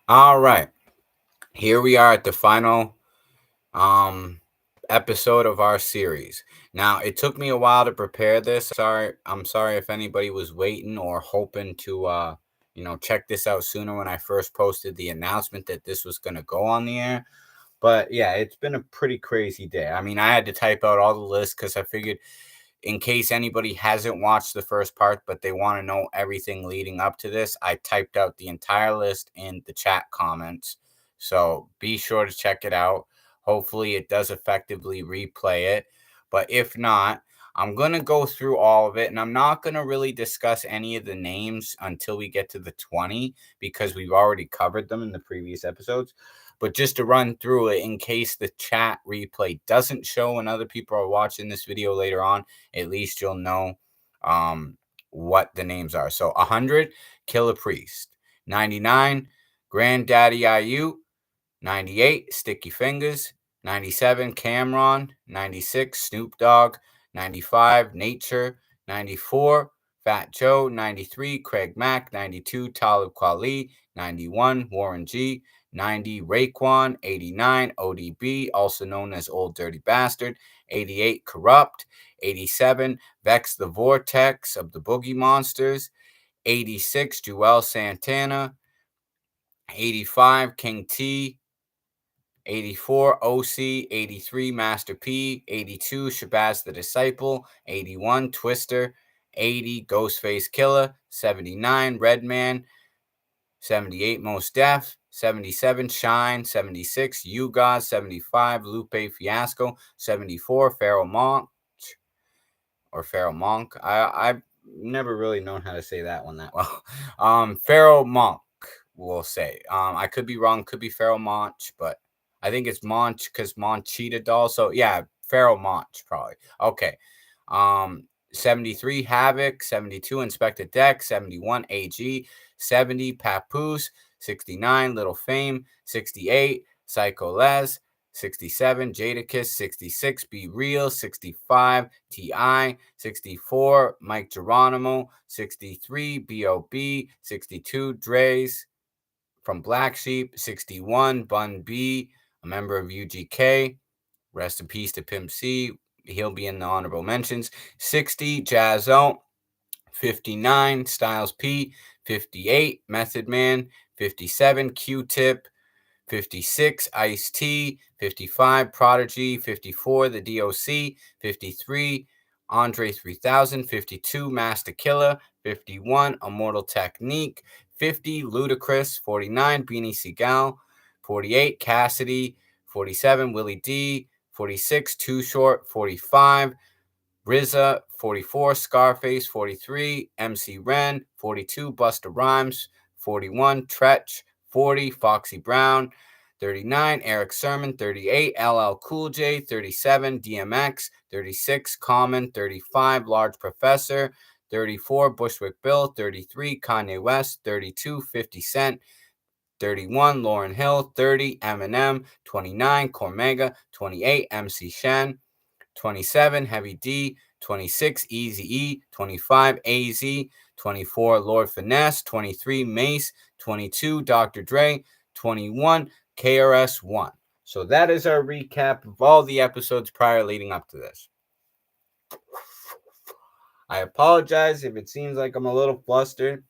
All right. Here we are at the final um episode of our series. Now, it took me a while to prepare this. I'm sorry if anybody was waiting or hoping to check this out sooner when I first posted the announcement that this was going to go on the air. But yeah, it's been a pretty crazy day. I mean, I had to type out all the lists cuz I figured in case anybody hasn't watched the first part but they want to know everything leading up to this, I typed out the entire list in the chat comments. So be sure to check it out. Hopefully, it does effectively replay it. But if not, I'm going to go through all of it, and I'm not going to really discuss any of the names until we get to the 20 because we've already covered them in the previous episodes. But just to run through it in case the chat replay doesn't show and other people are watching this video later on, at least you'll know um, what the names are. So 100, Killer Priest. 99, Granddaddy IU. 98, Sticky Fingers. 97, Cameron. 96, Snoop Dogg. 95, Nature. 94, Fat Joe. 93, Craig Mack. 92, Talib Kweli. 91, Warren G. 90, Raekwon. 89, ODB, also known as Old Dirty Bastard. 88, Corrupt. 87, Vex the Vortex of the Boogie Monsters. 86, Joel Santana. 85, King T. 84, OC. 83, Master P. 82, Shabazz the Disciple. 81, Twister. 80, Ghostface Killer. 79, Redman. 78, Mos Def. 77, Shine. 76, You God. 75, Lupe Fiasco. 74, Pharaoh Monk. Or Pharaoh Monk. I've never really known how to say that one that well. Pharaoh Monk, we'll say. I could be wrong. Could be Pharaoh Monch, but I think it's Monch because Monchita doll. So yeah, Pharaoh Monch probably. Okay. 73 Havoc. 72 Inspector Deck. 71 AG. 70 Papoose. 69 Little Fame. 68 Psycho Les. 67 Jadakiss. 66 Be Real. 65 T.I. 64 Mike Geronimo. 63 B.O.B. 62 Dre's from Black Sheep. 61 Bun B, a member of UGK. Rest in peace to Pimp C. He'll be in the honorable mentions. 60 Jazzo. 59 Styles P. 58 Method Man. 57 Q-Tip. 56 Ice-T. 55 Prodigy. 54 The DOC. 53 Andre 3000. 52 Master Killer. 51 Immortal Technique. 50 Ludacris. 49 Beanie Seagal. 48 Cassidy. 47 Willie D. 46 Too Short. 45 RZA. 44 Scarface. 43 MC Ren. 42 Busta Rhymes. 41 Tretch. 40 Foxy Brown. 39 Eric Sermon. 38 LL Cool J. 37 DMX. 36 Common. 35 Large Professor. 34 Bushwick Bill. 33 Kanye West. 32 50 Cent. 31 Lauryn Hill. 30 Eminem. 29 Cormega. 28 MC Shen. 27 Heavy D. 26 Easy E. 25 AZ. 24 Lord Finesse. 23 Mace. 22 Dr. Dre. 21 KRS-One. So that is our recap of all the episodes prior leading up to this. I apologize if it seems like I'm a little flustered.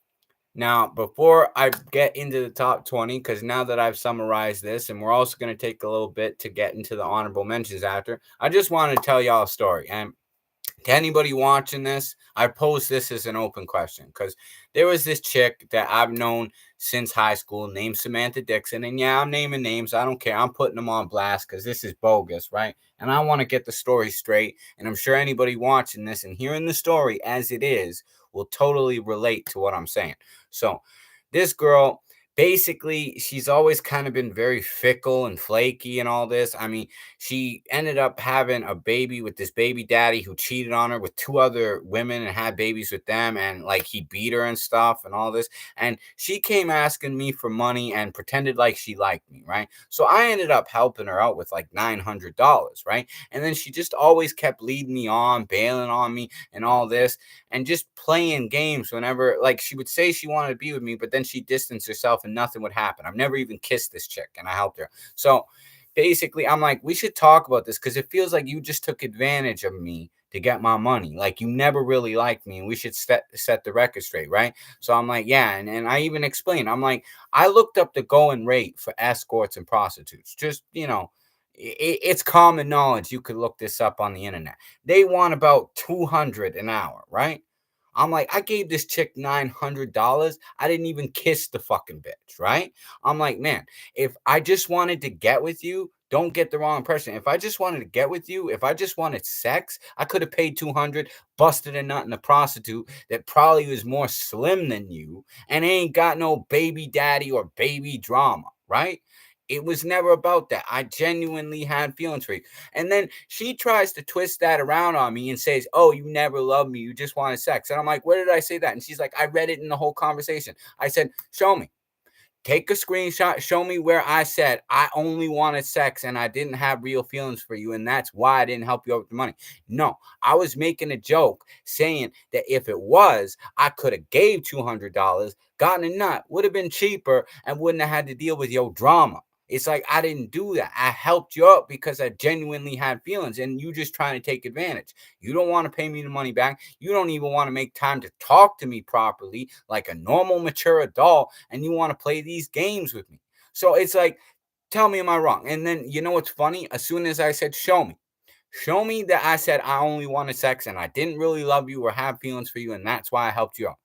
Now, before I get into the top 20, because now that I've summarized this, and we're also going to take a little bit to get into the honorable mentions after, I just want to tell y'all a story. And to anybody watching this, I pose this as an open question because there was this chick that I've known since high school named Samantha Dixon. And yeah, I'm naming names. I don't care. I'm putting them on blast because this is bogus, right? And I want to get the story straight. And I'm sure anybody watching this and hearing the story as it is will totally relate to what I'm saying. So this girl, basically, she's always kind of been very fickle and flaky and all this. I mean, she ended up having a baby with this baby daddy who cheated on her with two other women and had babies with them. And like he beat her and stuff and all this. And she came asking me for money and pretended like she liked me, right? So I ended up helping her out with like $900, right? And then she just always kept leading me on, bailing on me and all this and just playing games whenever, like, she would say she wanted to be with me, but then she distanced herself off and nothing would happen. I've never even kissed this chick, and I helped her. So basically, I'm like, we should talk about this because it feels like you just took advantage of me to get my money. Like you never really liked me, and we should set the record straight, right? So I'm like, yeah, and I even explained. I'm like, I looked up the going rate for escorts and prostitutes. Just it's common knowledge. You could look this up on the internet. They want about 200 an hour, right? I'm like, I gave this chick $900. I didn't even kiss the fucking bitch, right? I'm like, man, if I just wanted to get with you, don't get the wrong impression. If I just wanted to get with you, if I just wanted sex, I could have paid 200, busted a nut in a prostitute that probably was more slim than you and ain't got no baby daddy or baby drama, right? It was never about that. I genuinely had feelings for you. And then she tries to twist that around on me and says, "Oh, you never loved me. You just wanted sex." And I'm like, "Where did I say that?" And she's like, "I read it in the whole conversation." I said, "Show me. Take a screenshot, show me where I said I only wanted sex and I didn't have real feelings for you, and that's why I didn't help you out with the money." No, I was making a joke saying that if it was, I could have gave $200, gotten a nut, would have been cheaper, and wouldn't have had to deal with your drama. It's like I didn't do that. I helped you out because I genuinely had feelings, and you just trying to take advantage. You don't want to pay me the money back. You don't even want to make time to talk to me properly like a normal, mature adult, and you want to play these games with me. So it's like, tell me, am I wrong? And then you know what's funny? As soon as I said, show me that I said I only wanted sex and I didn't really love you or have feelings for you, and that's why I helped you out.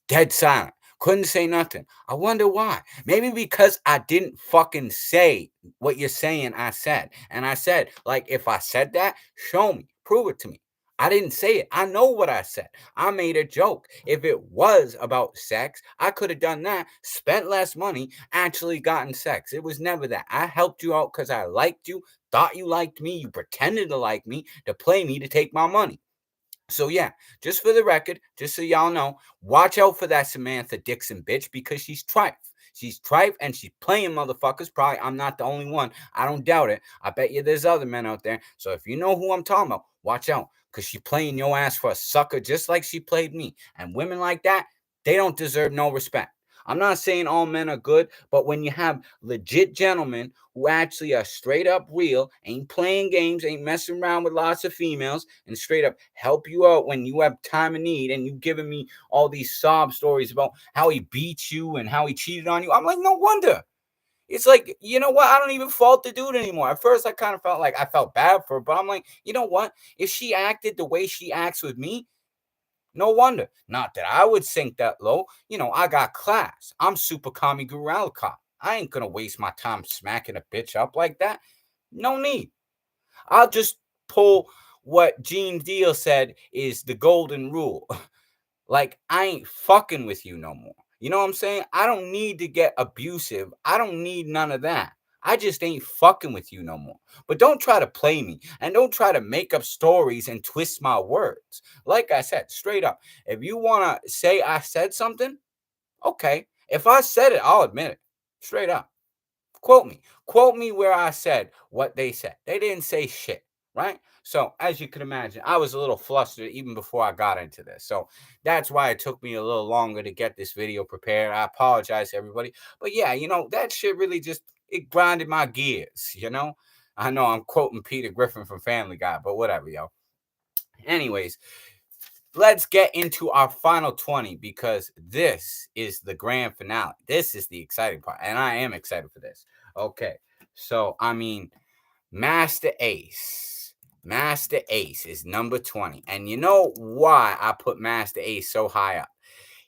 Dead silent. Couldn't say nothing. I wonder why. Maybe because I didn't fucking say what you're saying I said. And I said, like, if I said that, show me. Prove it to me. I didn't say it. I know what I said. I made a joke. If it was about sex, I could have done that, spent less money, actually gotten sex. It was never that. I helped you out because I liked you, thought you liked me, you pretended to like me, to play me, to take my money. So yeah, just for the record, just so y'all know, watch out for that Samantha Dixon bitch because she's tripe. She's tripe and she's playing motherfuckers. Probably I'm not the only one. I don't doubt it. I bet you there's other men out there. So if you know who I'm talking about, watch out because she playing your ass for a sucker just like she played me. And women like that, they don't deserve no respect. I'm not saying all men are good, but when you have legit gentlemen who actually are straight up real, ain't playing games, ain't messing around with lots of females, and straight up help you out when you have time of need, and you giving me all these sob stories about how he beat you and how he cheated on you, I'm like, no wonder. It's like, you know what? I don't even fault the dude anymore. At first, I kind of felt like I felt bad for her, but I'm like, you know what? If she acted the way she acts with me, no wonder. Not that I would sink that low. I got class. I'm super commie guru Alucard. I ain't gonna waste my time smacking a bitch up like that. No need. I'll just pull what Gene Deal said is the golden rule. Like, I ain't fucking with you no more. You know what I'm saying? I don't need to get abusive. I don't need none of that. I just ain't fucking with you no more. But don't try to play me and don't try to make up stories and twist my words. Like I said, straight up, if you want to say I said something, okay. If I said it, I'll admit it. Straight up. Quote me. Quote me where I said what they said. They didn't say shit, right? So, as you can imagine, I was a little flustered even before I got into this. So, that's why it took me a little longer to get this video prepared. I apologize, everybody. But yeah, that shit really just, it grinded my gears. I know I'm quoting Peter Griffin from Family Guy, but whatever, yo. Anyways, let's get into our final 20 because this is the grand finale. This is the exciting part, and I am excited for this. Okay, so Master Ace. Master Ace is number 20. And you know why I put Master Ace so high up?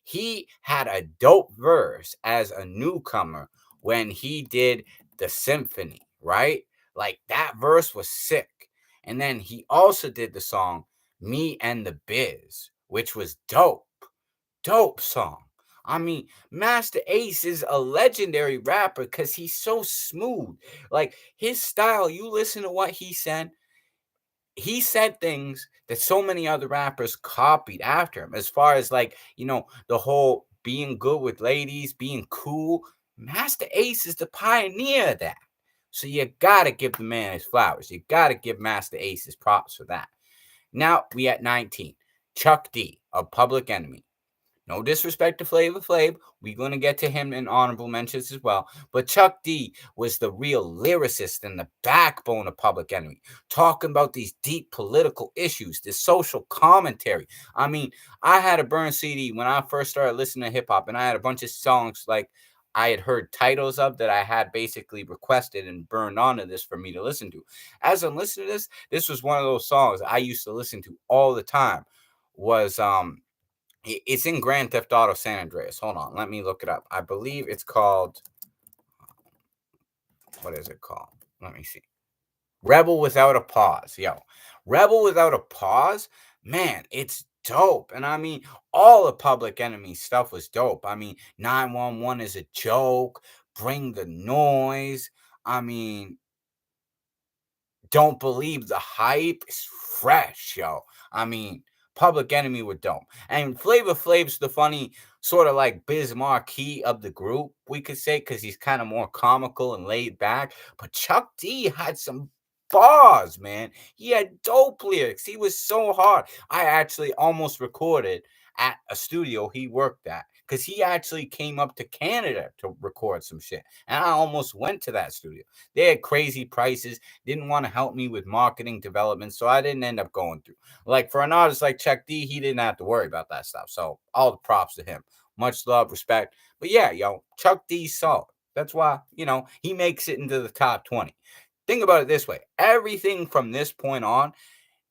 He had a dope verse as a newcomer when he did the symphony, right? Like that verse was sick. And then he also did the song Me and the Biz, which was dope. Dope song. Master Ace is a legendary rapper because he's so smooth. Like his style, you listen to what he said things that so many other rappers copied after him. As far as the whole being good with ladies, being cool, Master Ace is the pioneer of that. So you gotta give the man his flowers. You gotta give Master Ace his props for that. Now we at 19. Chuck D of Public Enemy. No disrespect to Flavor Flav. We're going to get to him in honorable mentions as well. But Chuck D was the real lyricist and the backbone of Public Enemy, talking about these deep political issues, this social commentary. I mean, I had a burn CD when I first started listening to hip hop, and I had a bunch of songs like I had heard titles of that I had basically requested and burned onto this for me to listen to. As I'm listening to this, this was one of those songs I used to listen to all the time. Was it's in Grand Theft Auto San Andreas. Hold on, let me look it up. I believe it's called, what is it called? Let me see. Rebel Without a Pause. Yo, Rebel Without a Pause, man, it's dope. And I mean, all the Public Enemy stuff was dope. I mean, 911 is a joke. Bring the Noise. I mean, Don't Believe the Hype is fresh, yo. I mean, Public Enemy were dope. And Flavor Flav's the funny, sort of like Biz Markie of the group, we could say, because he's kind of more comical and laid back. But Chuck D had some bars, man. He had dope lyrics. He was so hard. I actually almost recorded at a studio he worked at, because he actually came up to Canada to record some shit. And I almost went to that studio. They had crazy prices, didn't want to help me with marketing development, so I didn't end up going through. Like for an artist like Chuck D, he didn't have to worry about that stuff. So all the props to him. Much love, respect. But yeah, yo, Chuck D's solid. That's why, he makes it into the top 20. Think about it this way. Everything from this point on,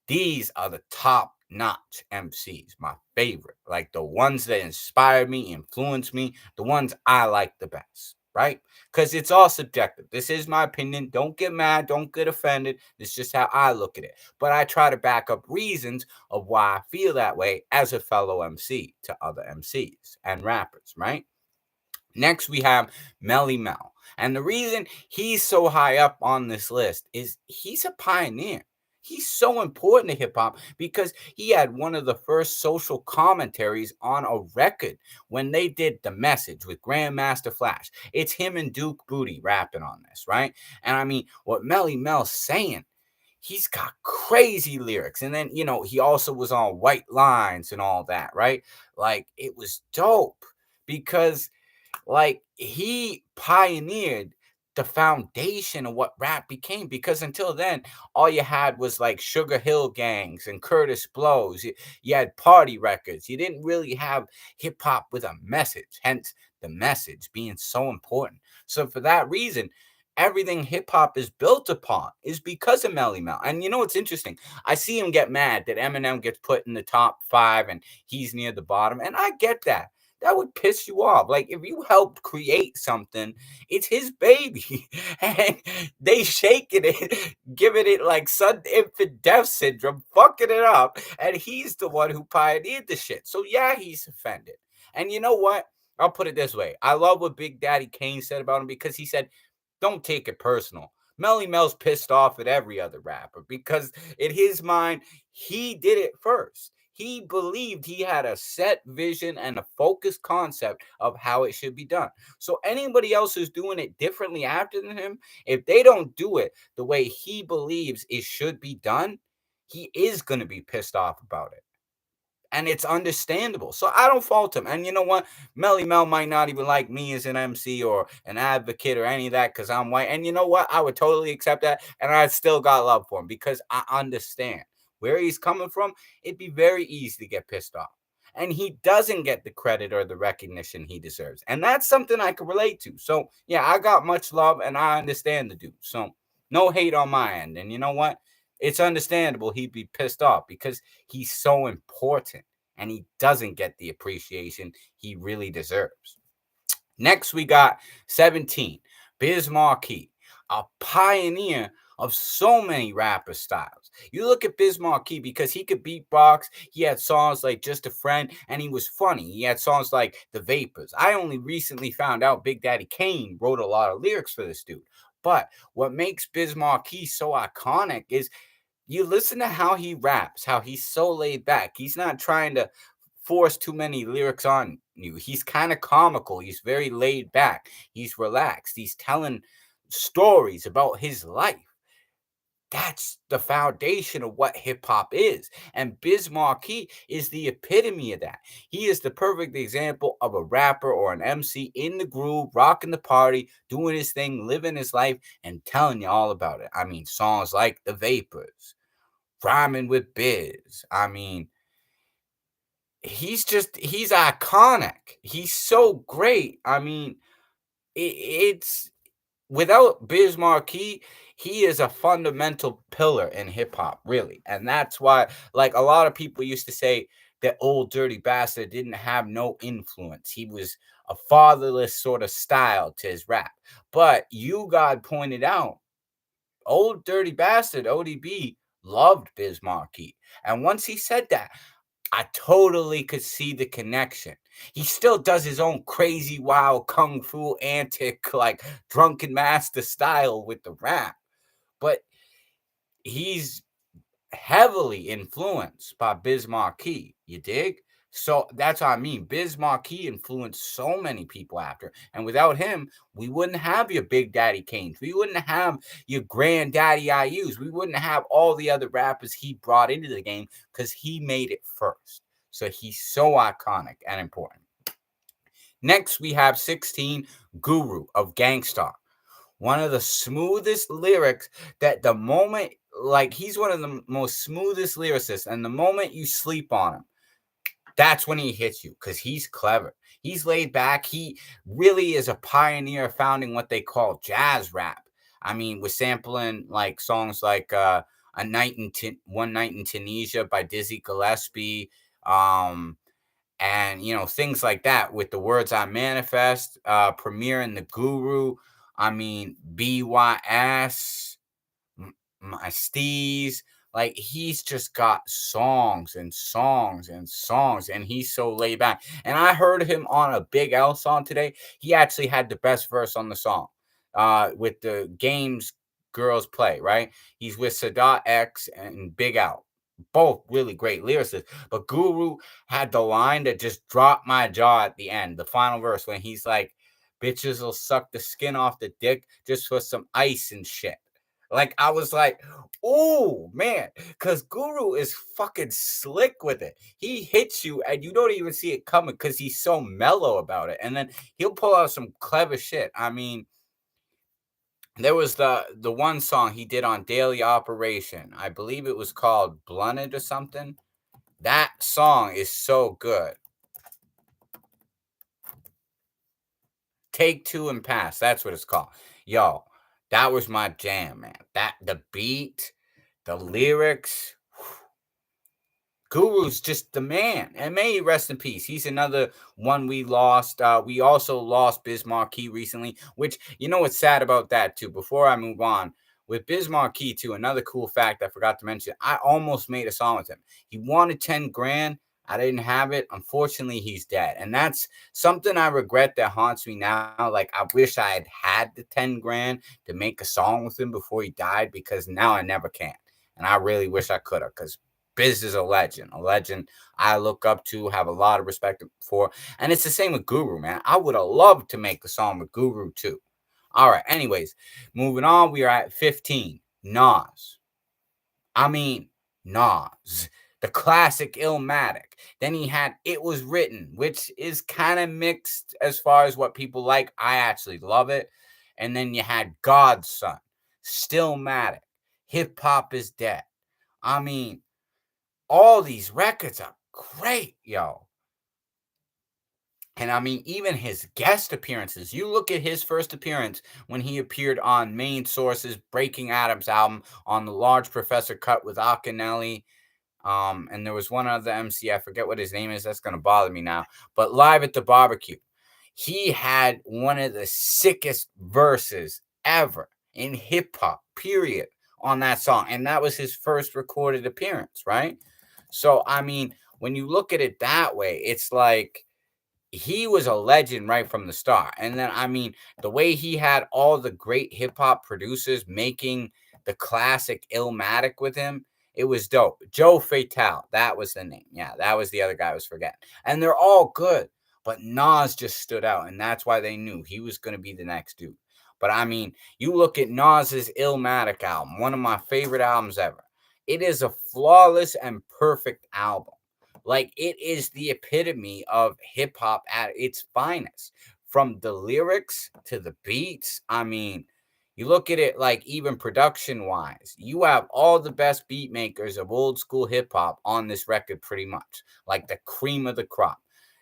these are the top notch MCs, my favorite. Like the ones that inspire me, influence me, the ones I like the best, right? Because it's all subjective. This is my opinion. Don't get mad. Don't get offended. It's just how I look at it. But I try to back up reasons of why I feel that way as a fellow MC to other MCs and rappers, right? Next, we have Melly Mel. And the reason he's so high up on this list is he's a pioneer. He's so important to hip hop because he had one of the first social commentaries on a record when they did The Message with Grandmaster Flash. It's him and Duke Booty rapping on this, right? And I mean, what Melly Mel's saying, he's got crazy lyrics. And then, he also was on White Lines and all that, right? Like, it was dope because like he pioneered the foundation of what rap became, because until then all you had was like Sugar Hill Gangs and Curtis Blows. You had party records. You didn't really have hip hop with a message, hence the message being so important. So for that reason, everything hip hop is built upon is because of Melly Mel. And you know what's interesting? I see him get mad that Eminem gets put in the top 5 and he's near the bottom, and I get that. That would piss you off. Like if you helped create something, it's his baby, and they shaking it, giving it like sudden infant death syndrome, fucking it up, and he's the one who pioneered the shit. So yeah, he's offended. And you know what? I'll put it this way. I love what Big Daddy Kane said about him, because he said, "Don't take it personal." Melly Mel's pissed off at every other rapper because in his mind, he did it first. He believed he had a set vision and a focused concept of how it should be done. So anybody else who's doing it differently after him, if they don't do it the way he believes it should be done, he is going to be pissed off about it, and it's understandable. So I don't fault him. And you know what? Melly Mel might not even like me as an MC or an advocate or any of that because I'm white. And you know what? I would totally accept that. And I still got love for him because I understand where he's coming from. It'd be very easy to get pissed off. And he doesn't get the credit or the recognition he deserves. And that's something I can relate to. So yeah, I got much love and I understand the dude. So no hate on my end. And you know what? It's understandable he'd be pissed off because he's so important and he doesn't get the appreciation he really deserves. Next, we got 17, Biz Markie, a pioneer of so many rapper styles. You look at Biz Markie because he could beatbox. He had songs like Just a Friend, and he was funny. He had songs like The Vapors. I only recently found out Big Daddy Kane wrote a lot of lyrics for this dude. But what makes Biz Markie so iconic is you listen to how he raps, how he's so laid back. He's not trying to force too many lyrics on you. He's kind of comical. He's very laid back. He's relaxed. He's telling stories about his life. That's the foundation of what hip hop is. And Biz Markie is the epitome of that. He is the perfect example of a rapper or an MC in the groove, rocking the party, doing his thing, living his life, and telling you all about it. I mean, songs like The Vapors, Rhyming with Biz. I mean, he's iconic. He's so great. I mean, it's without Biz Markie, he is a fundamental pillar in hip hop, really. And that's why, like, a lot of people used to say that Old Dirty Bastard didn't have no influence. He was a fatherless sort of style to his rap. But you God pointed out, Old Dirty Bastard, ODB, loved Biz Markie. And once he said that, I totally could see the connection. He still does his own crazy, wild kung fu antic, like drunken master style with the rap, but he's heavily influenced by Biz Markie. You dig? So that's what I mean. Biz Markie influenced so many people after, and without him, we wouldn't have your Big Daddy Kanes. We wouldn't have your Granddaddy IUs. We wouldn't have all the other rappers he brought into the game because he made it first. So he's so iconic and important. Next, we have 16, Guru of Gangstar. One of the smoothest lyrics that the moment, like, he's one of the most smoothest lyricists, and the moment you sleep on him, that's when he hits you because he's clever. He's laid back. He really is a pioneer founding what they call jazz rap. I mean, with sampling like songs like One Night in Tunisia by Dizzy Gillespie, and things like that with the words I manifest, Premier and the Guru. I mean, BYS, my steez. Like, he's just got songs and songs and songs, and he's so laid back. And I heard him on a Big L song today. He actually had the best verse on the song, with the games girls play, right? He's with Sadat X and Big L, both really great lyricists. But Guru had the line that just dropped my jaw at the end, the final verse, when he's like, bitches will suck the skin off the dick just for some ice and shit. Like, I was like, oh man, because Guru is fucking slick with it. He hits you and you don't even see it coming because he's so mellow about it. And then he'll pull out some clever shit. I mean, there was the one song he did on Daily Operation. I believe it was called Blunted or something. That song is so good. Take Two and Pass. That's what it's called. Yo, that was my jam, man. That the beat, the lyrics. Guru's just the man. And may he rest in peace. He's another one we lost. We also lost Biz Markie recently, which, you know what's sad about that, too? Before I move on, with Biz Markie, too, another cool fact I forgot to mention, I almost made a song with him. He wanted 10 grand. I didn't have it. Unfortunately, he's dead. And that's something I regret that haunts me now. Like, I wish I had the 10 grand to make a song with him before he died, because now I never can. And I really wish I could have, because Biz is a legend I look up to, have a lot of respect for. And it's the same with Guru, man. I would have loved to make a song with Guru, too. All right, anyways, moving on. We are at 15, Nas. I mean, Nas, the classic Illmatic. Then he had It Was Written, which is kind of mixed as far as what people like. I actually love it. And then you had Godson, Stillmatic, Hip Hop Is Dead. I mean, all these records are great, yo. And I mean, even his guest appearances. You look at his first appearance when he appeared on Main Source's Breaking Adams album on the Large Professor cut with Akinelli. And there was one other MC, I forget what his name is. That's gonna bother me now. But Live at the Barbecue, he had one of the sickest verses ever in hip hop, period, on that song. And that was his first recorded appearance, right? So, I mean, when you look at it that way, it's like he was a legend right from the start. And then, I mean, the way he had all the great hip hop producers making the classic Illmatic with him, it was dope. Joe Fatal, that was the name. Yeah, that was the other guy I was forgetting. And they're all good. But Nas just stood out, and that's why they knew he was going to be the next dude. But I mean, you look at Nas's Illmatic album, one of my favorite albums ever. It is a flawless and perfect album. Like, it is the epitome of hip hop at its finest. From the lyrics to the beats, I mean, you look at it like even production wise, you have all the best beat makers of old school hip hop on this record, pretty much. Like the cream of the crop.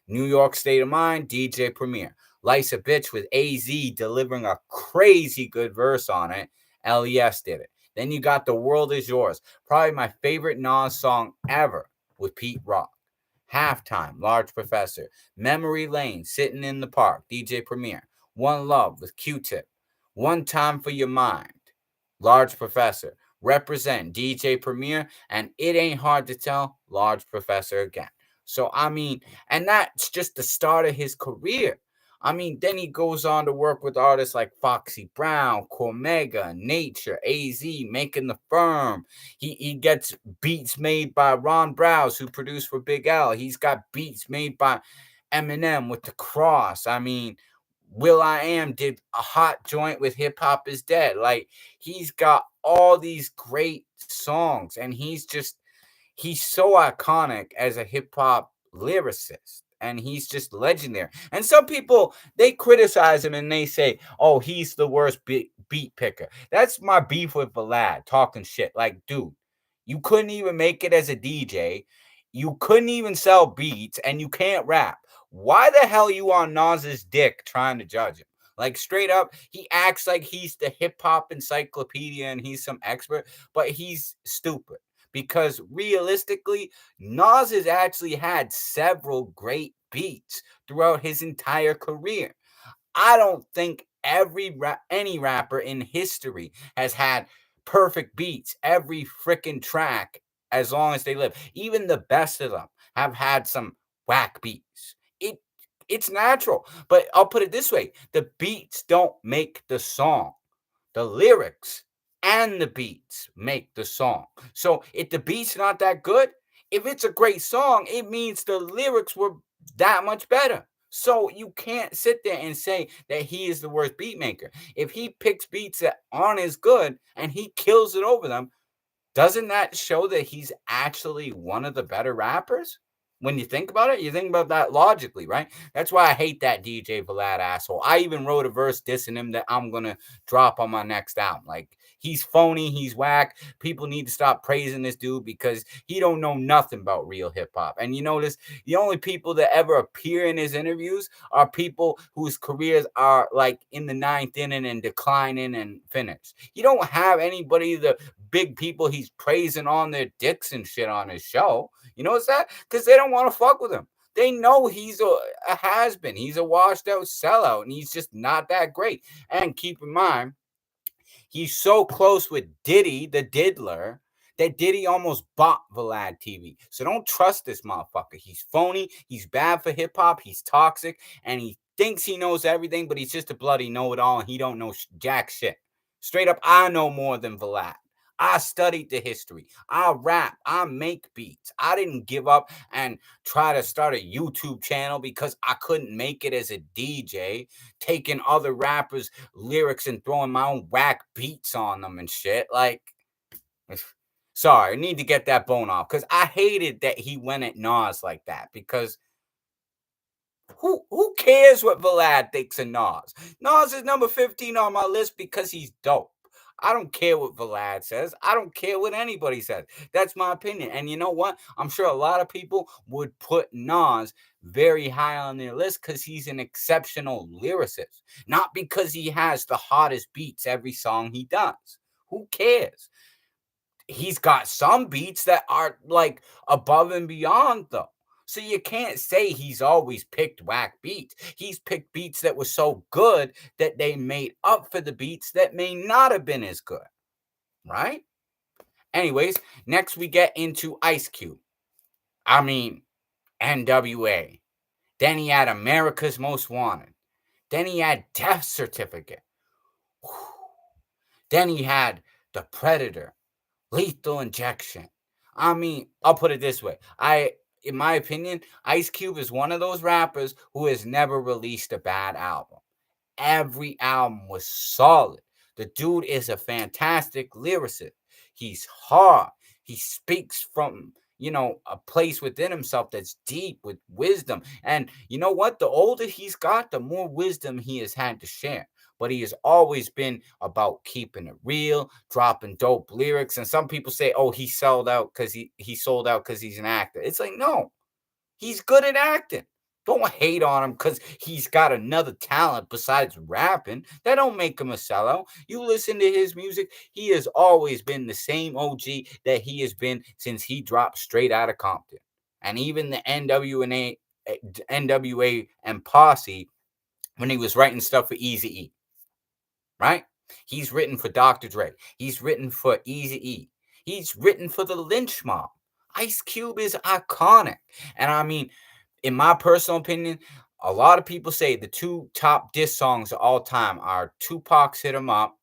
New York State of Mind, DJ Premier. Life's a Bitch with AZ delivering a crazy good verse on it. LES did it. Then you got The World Is Yours, probably my favorite Nas song ever, with Pete Rock. Halftime, Large Professor. Memory Lane, Sitting in the Park, DJ Premier. One Love with Q-Tip. One Time for Your Mind, Large Professor. Represent, DJ Premier. And It Ain't Hard to Tell, Large Professor again. So, I mean, and that's just the start of his career. I mean, then he goes on to work with artists like Foxy Brown, Cormega, Nature, AZ, Making the Firm. He gets beats made by Ron Browse, who produced for Big L. He's got beats made by Eminem with The Cross. I mean, Will I Am did a hot joint with Hip Hop Is Dead. Like, he's got all these great songs, and he's so iconic as a hip hop lyricist, and he's just legendary. And some people, they criticize him and they say, oh, he's the worst beat picker. That's my beef with Vlad, talking shit. Like, dude, you couldn't even make it as a DJ, you couldn't even sell beats, and you can't rap. Why the hell you on Nas's dick trying to judge him? Like, straight up, he acts like he's the hip hop encyclopedia and he's some expert, but he's stupid. Because realistically, Nas has actually had several great beats throughout his entire career. I don't think any rapper in history has had perfect beats every freaking track as long as they live. Even the best of them have had some whack beats. It's natural, but I'll put it this way: the beats don't make the song. The lyrics and the beats make the song. So if the beat's not that good, if it's a great song, it means the lyrics were that much better. So you can't sit there and say that he is the worst beat maker. If he picks beats that aren't as good and he kills it over them, doesn't that show that he's actually one of the better rappers? When you think about it, you think about that logically, right? That's why I hate that DJ Vlad asshole. I even wrote a verse dissing him that I'm going to drop on my next album. Like, he's phony, he's whack. People need to stop praising this dude because he don't know nothing about real hip hop. And you notice the only people that ever appear in his interviews are people whose careers are like in the ninth inning and declining and finished. You don't have anybody, the big people he's praising on their dicks and shit on his show. You know what's that? Because they don't want to fuck with him. They know he's a has-been. He's a washed-out sellout, and he's just not that great. And keep in mind, he's so close with Diddy, the diddler, that Diddy almost bought Vlad TV. So don't trust this motherfucker. He's phony. He's bad for hip-hop. He's toxic. And he thinks he knows everything, but he's just a bloody know-it-all, and he don't know jack shit. Straight up, I know more than Vlad. I studied the history. I rap. I make beats. I didn't give up and try to start a YouTube channel because I couldn't make it as a DJ, taking other rappers' lyrics and throwing my own whack beats on them and shit. Like, sorry, I need to get that bone off because I hated that he went at Nas like that because who cares what Vlad thinks of Nas? Nas is number 15 on my list because he's dope. I don't care what Vlad says. I don't care what anybody says. That's my opinion. And you know what? I'm sure a lot of people would put Nas very high on their list because he's an exceptional lyricist, not because he has the hottest beats every song he does. Who cares? He's got some beats that are like above and beyond, though. So you can't say he's always picked whack beats. He's picked beats that were so good that they made up for the beats that may not have been as good, right? Anyways, next we get into Ice Cube. I mean, NWA. Then he had America's Most Wanted. Then he had Death Certificate. Then he had The Predator, Lethal Injection. I mean, I'll put it this way. in my opinion, Ice Cube is one of those rappers who has never released a bad album. Every album was solid. The dude is a fantastic lyricist. He's hard. He speaks from, a place within himself that's deep with wisdom. And you know what? The older he's got, the more wisdom he has had to share. But he has always been about keeping it real, dropping dope lyrics. And some people say, "Oh, he sold out because he sold out because he's an actor." It's like, no, he's good at acting. Don't hate on him because he's got another talent besides rapping. That don't make him a sellout. You listen to his music, he has always been the same OG that he has been since he dropped straight out of Compton. And even the NWA and Posse, when he was writing stuff for Easy E, right? He's written for Dr. Dre. He's written for Easy E. He's written for the Lynch Mob. Ice Cube is iconic. And I mean, in my personal opinion, a lot of people say the two top diss songs of all time are Tupac's Hit 'Em Up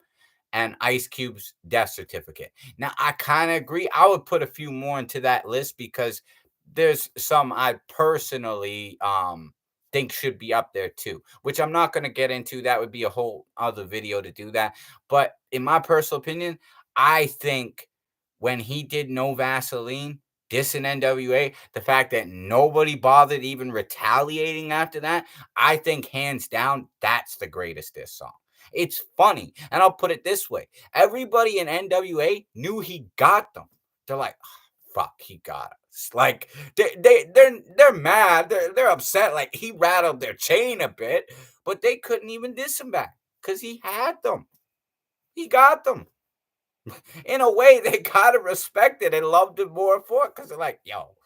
and Ice Cube's Death Certificate. Now, I kind of agree. I would put a few more into that list because there's some I personally think should be up there too, which I'm not going to get into. That would be a whole other video to do that. But in my personal opinion, I think when he did No Vaseline, dissing NWA, the fact that nobody bothered even retaliating after that, I think hands down, that's the greatest diss song. It's funny. And I'll put it this way. Everybody in NWA knew he got them. They're like, "Oh, fuck, he got us." Like they're mad. They're upset. Like he rattled their chain a bit, but they couldn't even diss him back because he had them. He got them. In a way, they gotta respect it and loved it more for it because they're like, yo,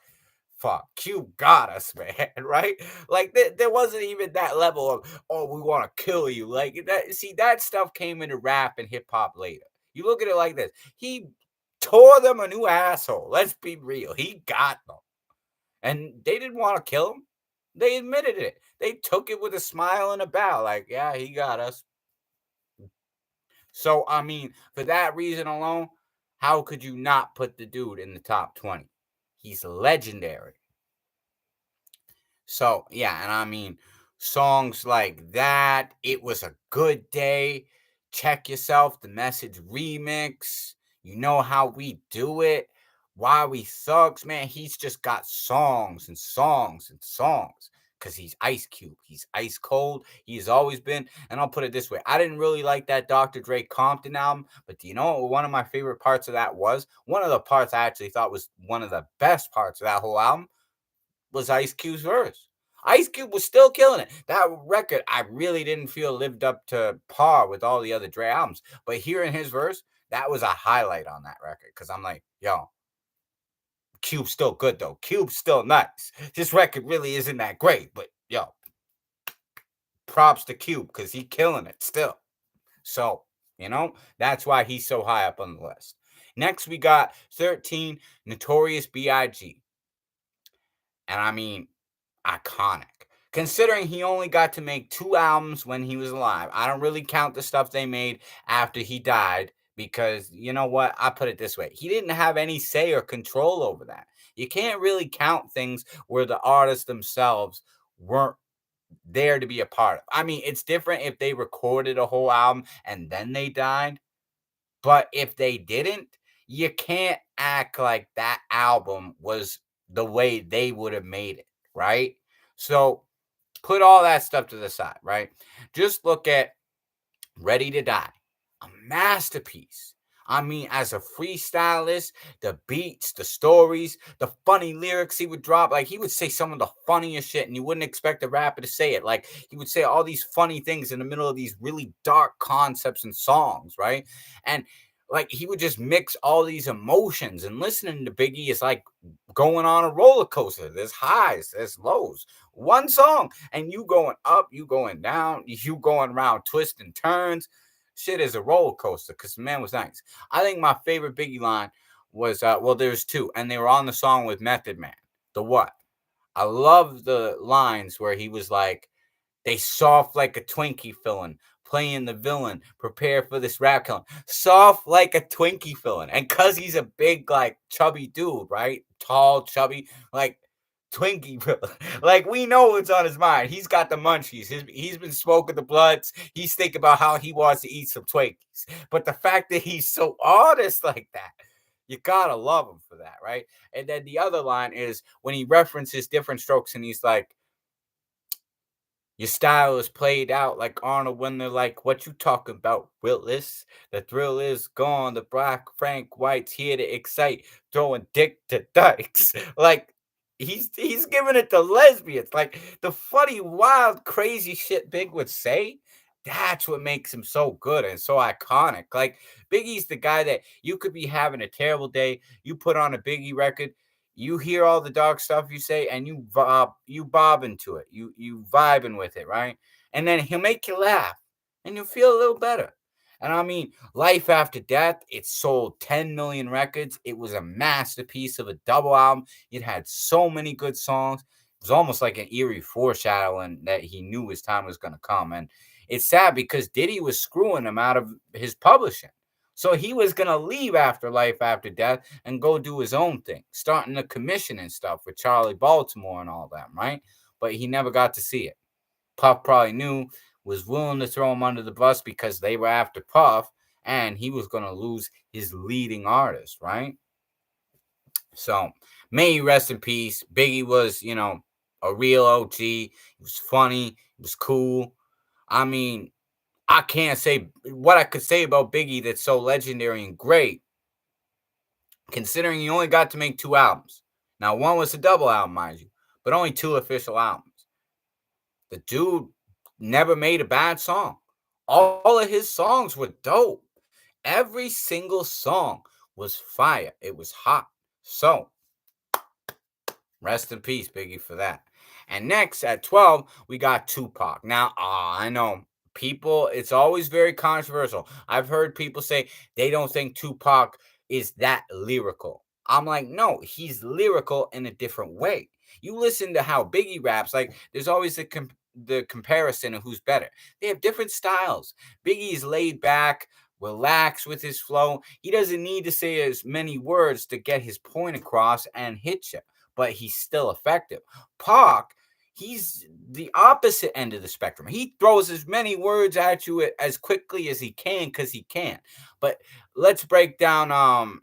fuck, Cube got us, man, right? Like there wasn't even that level of, oh, we want to kill you. Like that. See, that stuff came into rap and hip hop later. You look at it like this: he tore them a new asshole. Let's be real. He got them, and they didn't want to kill him. They admitted it. They took it with a smile and a bow, like, yeah, he got us. So, I mean, for that reason alone, how could you not put the dude in the top 20? He's legendary. So, yeah, and I mean, songs like that, It Was a Good Day, Check Yourself, the Message remix, You Know How We Do It, Why We Thugs, man, he's just got songs and songs and songs because he's Ice Cube. He's ice cold. He's always been. And I'll put it this way: I didn't really like that Dr. Dre Compton album, but do you know what one of my favorite parts of that was? One of the parts I actually thought was one of the best parts of that whole album was Ice Cube's verse. Ice Cube was still killing it. That record, I really didn't feel lived up to par with all the other Dre albums. But hearing his verse, that was a highlight on that record. Because I'm like, yo, Cube's still good though. Cube's still nice. This record really isn't that great, but yo, props to Cube because he killing it still. So, that's why he's so high up on the list. Next, we got 13, Notorious B.I.G. And I mean, iconic. Considering he only got to make 2 albums when he was alive. I don't really count the stuff they made after he died because you know what? I put it this way. He didn't have any say or control over that. You can't really count things where the artists themselves weren't there to be a part of. I mean, it's different if they recorded a whole album and then they died, but if they didn't, you can't act like that album was the way they would have made it, right? So put all that stuff to the side, right? Just look at Ready to Die, a masterpiece. I mean, as a freestylist, the beats, the stories, the funny lyrics he would drop, like he would say some of the funniest shit, and you wouldn't expect a rapper to say it. Like he would say all these funny things in the middle of these really dark concepts and songs, right? And like he would just mix all these emotions, and listening to Biggie is like going on a roller coaster. There's highs, there's lows. One song, and you going up, you going down, you going around twists and turns. Shit is a roller coaster because the man was nice. I think my favorite Biggie line was well, there's two, and they were on the song with Method Man. The what? I love the lines where he was like, they soft like a Twinkie filling, playing the villain, prepare for this rap killing. Soft like a Twinkie filling. And cause he's a big, like chubby dude, right? Tall, chubby, like Twinkie bro. Like, we know what's on his mind. He's got the munchies. He's been smoking the blunts. He's thinking about how he wants to eat some Twinkies. But the fact that he's so honest like that, you gotta love him for that, right? And then the other line is when he references different strokes and he's like, your style is played out like Arnold when they're like, what you talking about, Willis? The thrill is gone. The black Frank White's here to excite, throwing dick to dykes. Like, he's giving it to lesbians. Like, the funny, wild, crazy shit Big would say. That's what makes him so good and so iconic. Like, Biggie's the guy that you could be having a terrible day. You put on a Biggie record, you hear all the dark stuff you say, and you bob into it. You vibing with it, right? And then he'll make you laugh, and you feel a little better. And I mean, Life After Death, it sold 10 million records. It was a masterpiece of a double album. It had so many good songs. It was almost like an eerie foreshadowing that he knew his time was going to come. And it's sad because Diddy was screwing him out of his publishing. So he was going to leave after Life After Death and go do his own thing, starting the commission and stuff with Charlie Baltimore and all that, right? But he never got to see it. Puff probably knew, was willing to throw him under the bus because they were after Puff, and he was going to lose his leading artist, right? So may he rest in peace. Biggie was, a real OG. He was funny. He was cool. I mean, I can't say what I could say about Biggie that's so legendary and great, considering he only got to make 2 albums. Now, one was a double album, mind you, but only 2 official albums. The dude never made a bad song. All of his songs were dope. Every single song was fire. It was hot. So, rest in peace, Biggie, for that. And next at 12, we got Tupac. Now, I know people, it's always very controversial. I've heard people say they don't think Tupac is that lyrical. I'm like, no, he's lyrical in a different way. You listen to how Biggie raps, like, there's always the comparison of who's better. They have different styles. Biggie's laid back, relaxed with his flow. He doesn't need to say as many words to get his point across and hit you, but he's still effective. Pac, he's the opposite end of the spectrum. He throws as many words at you as quickly as he can because he can. But let's break down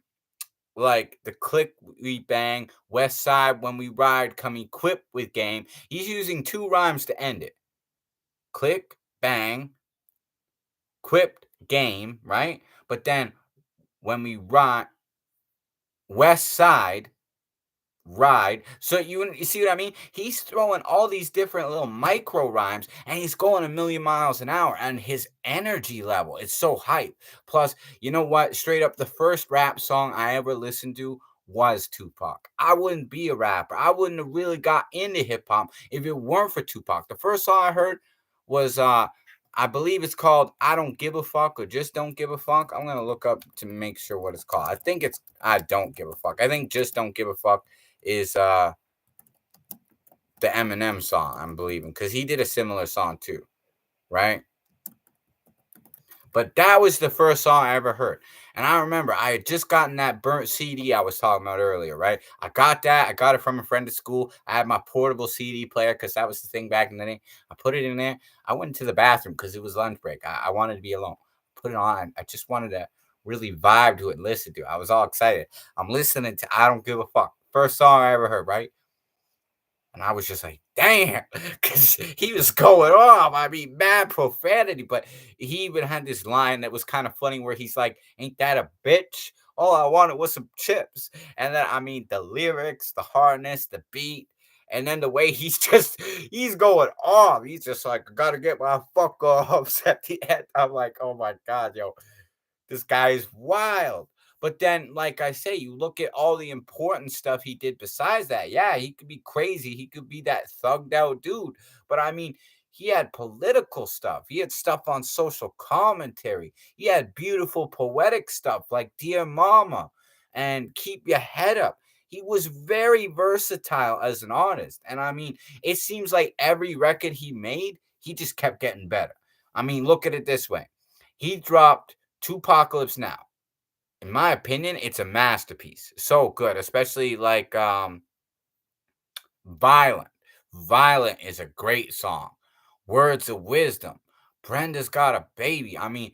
like the click we bang, West Side when we ride, come equipped with game. He's using 2 rhymes to end it. Click, bang, quipped, game, right? But then when we ride, West Side, ride. So you see what I mean? He's throwing all these different little micro rhymes and he's going a million miles an hour, and his energy level, it's so hype. Plus, you know what? Straight up, the first rap song I ever listened to was Tupac. I wouldn't be a rapper. I wouldn't have really got into hip hop if it weren't for Tupac. The first song I heard was I believe it's called I Don't Give a Fuck or Just Don't Give a Fuck. I'm going to look up to make sure what it's called. I think it's I Don't Give a Fuck. I think Just Don't Give a Fuck is the Eminem song, I'm believing, because he did a similar song too, right? But that was the first song I ever heard. And I remember I had just gotten that burnt CD I was talking about earlier, right? I got that. I got it from a friend at school. I had my portable CD player because that was the thing back in the day. I put it in there. I went to the bathroom because it was lunch break. I wanted to be alone. Put it on. I just wanted to really vibe to it, listen to it. I was all excited. I'm listening to I Don't Give a Fuck. First song I ever heard, right? And I was just like, damn, because he was going off. I mean, mad profanity. But he even had this line that was kind of funny where he's like, ain't that a bitch? All I wanted was some chips. And then, I mean, the lyrics, the hardness, the beat. And then the way he's going off. He's just like, I gotta get my fuck off at the end. I'm like, oh my God, yo, this guy is wild. But then, like I say, you look at all the important stuff he did besides that. Yeah, he could be crazy. He could be that thugged out dude. But I mean, he had political stuff. He had stuff on social commentary. He had beautiful poetic stuff like Dear Mama and Keep Your Head Up. He was very versatile as an artist. And I mean, it seems like every record he made, he just kept getting better. I mean, look at it this way. He dropped Tupacalypse Now. In my opinion, it's a masterpiece. So good, especially like Violent. Violent is a great song. Words of Wisdom. Brenda's Got a Baby. I mean,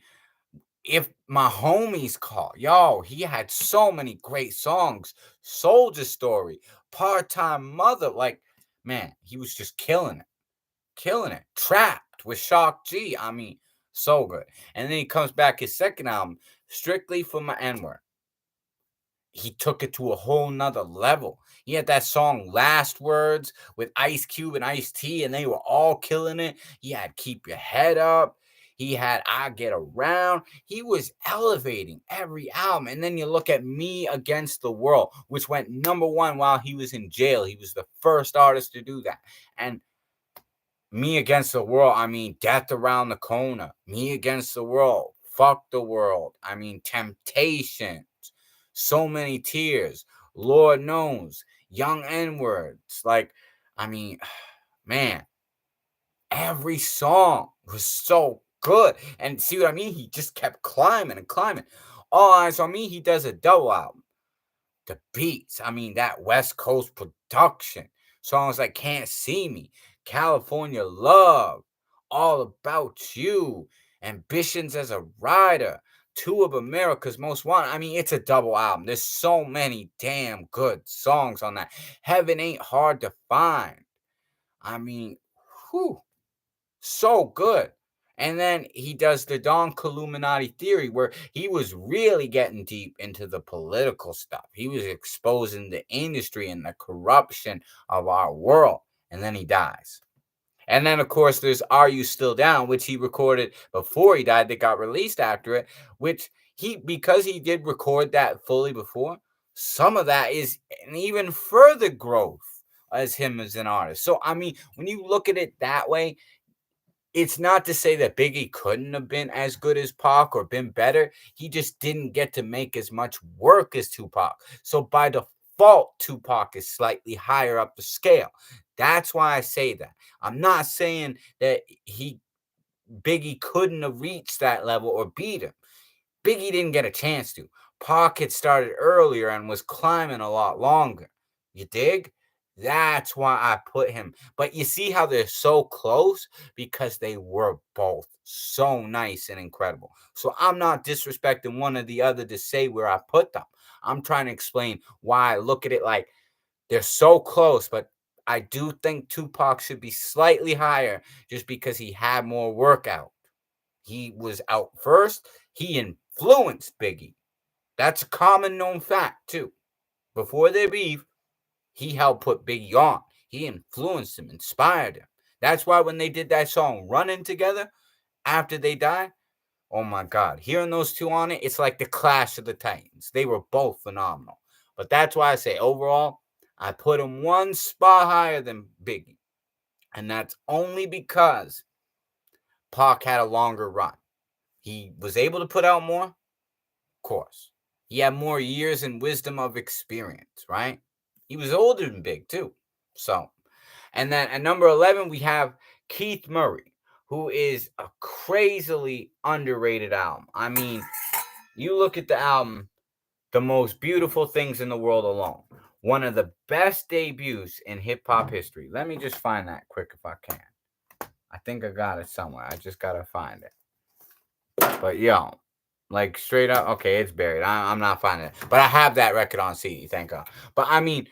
if my homies call, yo, he had so many great songs. Soldier Story, Part Time Mother. Like, man, he was just killing it. Killing it. Trapped with Shock G. I mean, so good. And then he comes back his second album, Strictly for My N Word. He took it to a whole nother level. He had that song Last Words with Ice Cube and Ice T, and they were all killing it. He had Keep Your Head Up. He had I Get Around. He was elevating every album. And then you look at Me Against the World, which went number one while he was in jail. He was the first artist to do that. And Me Against the World, I mean, Death Around the Corner. Me Against the World. Fuck the World. I mean, Temptation. So Many Tears, Lord Knows, Young N-Words. Like, I mean, man, every song was so good. And see what I mean? He just kept climbing and climbing. All Eyes on Me, he does a double album. The beats, I mean, that West Coast production. Songs like Can't See Me, California Love, All About You, Ambitions as a Rider, Two of America's Most Wanted. I mean, it's a double album. There's so many damn good songs on that. Heaven Ain't Hard to Find. I mean, whew, so good. And then he does the Don Illuminati theory, where he was really getting deep into the political stuff. He was exposing the industry and the corruption of our world. And then he dies. And then, of course, there's Are You Still Down, which he recorded before he died, that got released after it, which because he did record that fully before, some of that is an even further growth as him as an artist. So, I mean, when you look at it that way, it's not to say that Biggie couldn't have been as good as Pac or been better. He just didn't get to make as much work as Tupac. So by default, Tupac is slightly higher up the scale. That's why I say that. I'm not saying that Biggie couldn't have reached that level or beat him. Biggie didn't get a chance to. Pac had started earlier and was climbing a lot longer. You dig? That's why I put him. But you see how they're so close? Because they were both so nice and incredible. So I'm not disrespecting one or the other to say where I put them. I'm trying to explain why I look at it like they're so close, but I do think Tupac should be slightly higher just because he had more workout. He was out first. He influenced Biggie. That's a common known fact, too. Before their beef, he helped put Biggie on. He influenced him, inspired him. That's why when they did that song Running together after they died, oh my God, hearing those two on it, it's like the Clash of the Titans. They were both phenomenal. But that's why I say overall, I put him one spot higher than Biggie. And that's only because Pac had a longer run. He was able to put out more, of course. He had more years and wisdom of experience, right? He was older than Big, too. So, and then at number 11, we have Keith Murray, who is a crazily underrated album. I mean, you look at the album, The Most Beautiful Things in the World alone. One of the best debuts in hip hop history. Let me just find that quick if I can. I think I got it somewhere. I just got to find it. But yo, like straight up, okay, it's buried. I'm not finding it, but I have that record on CD. Thank God. But I mean,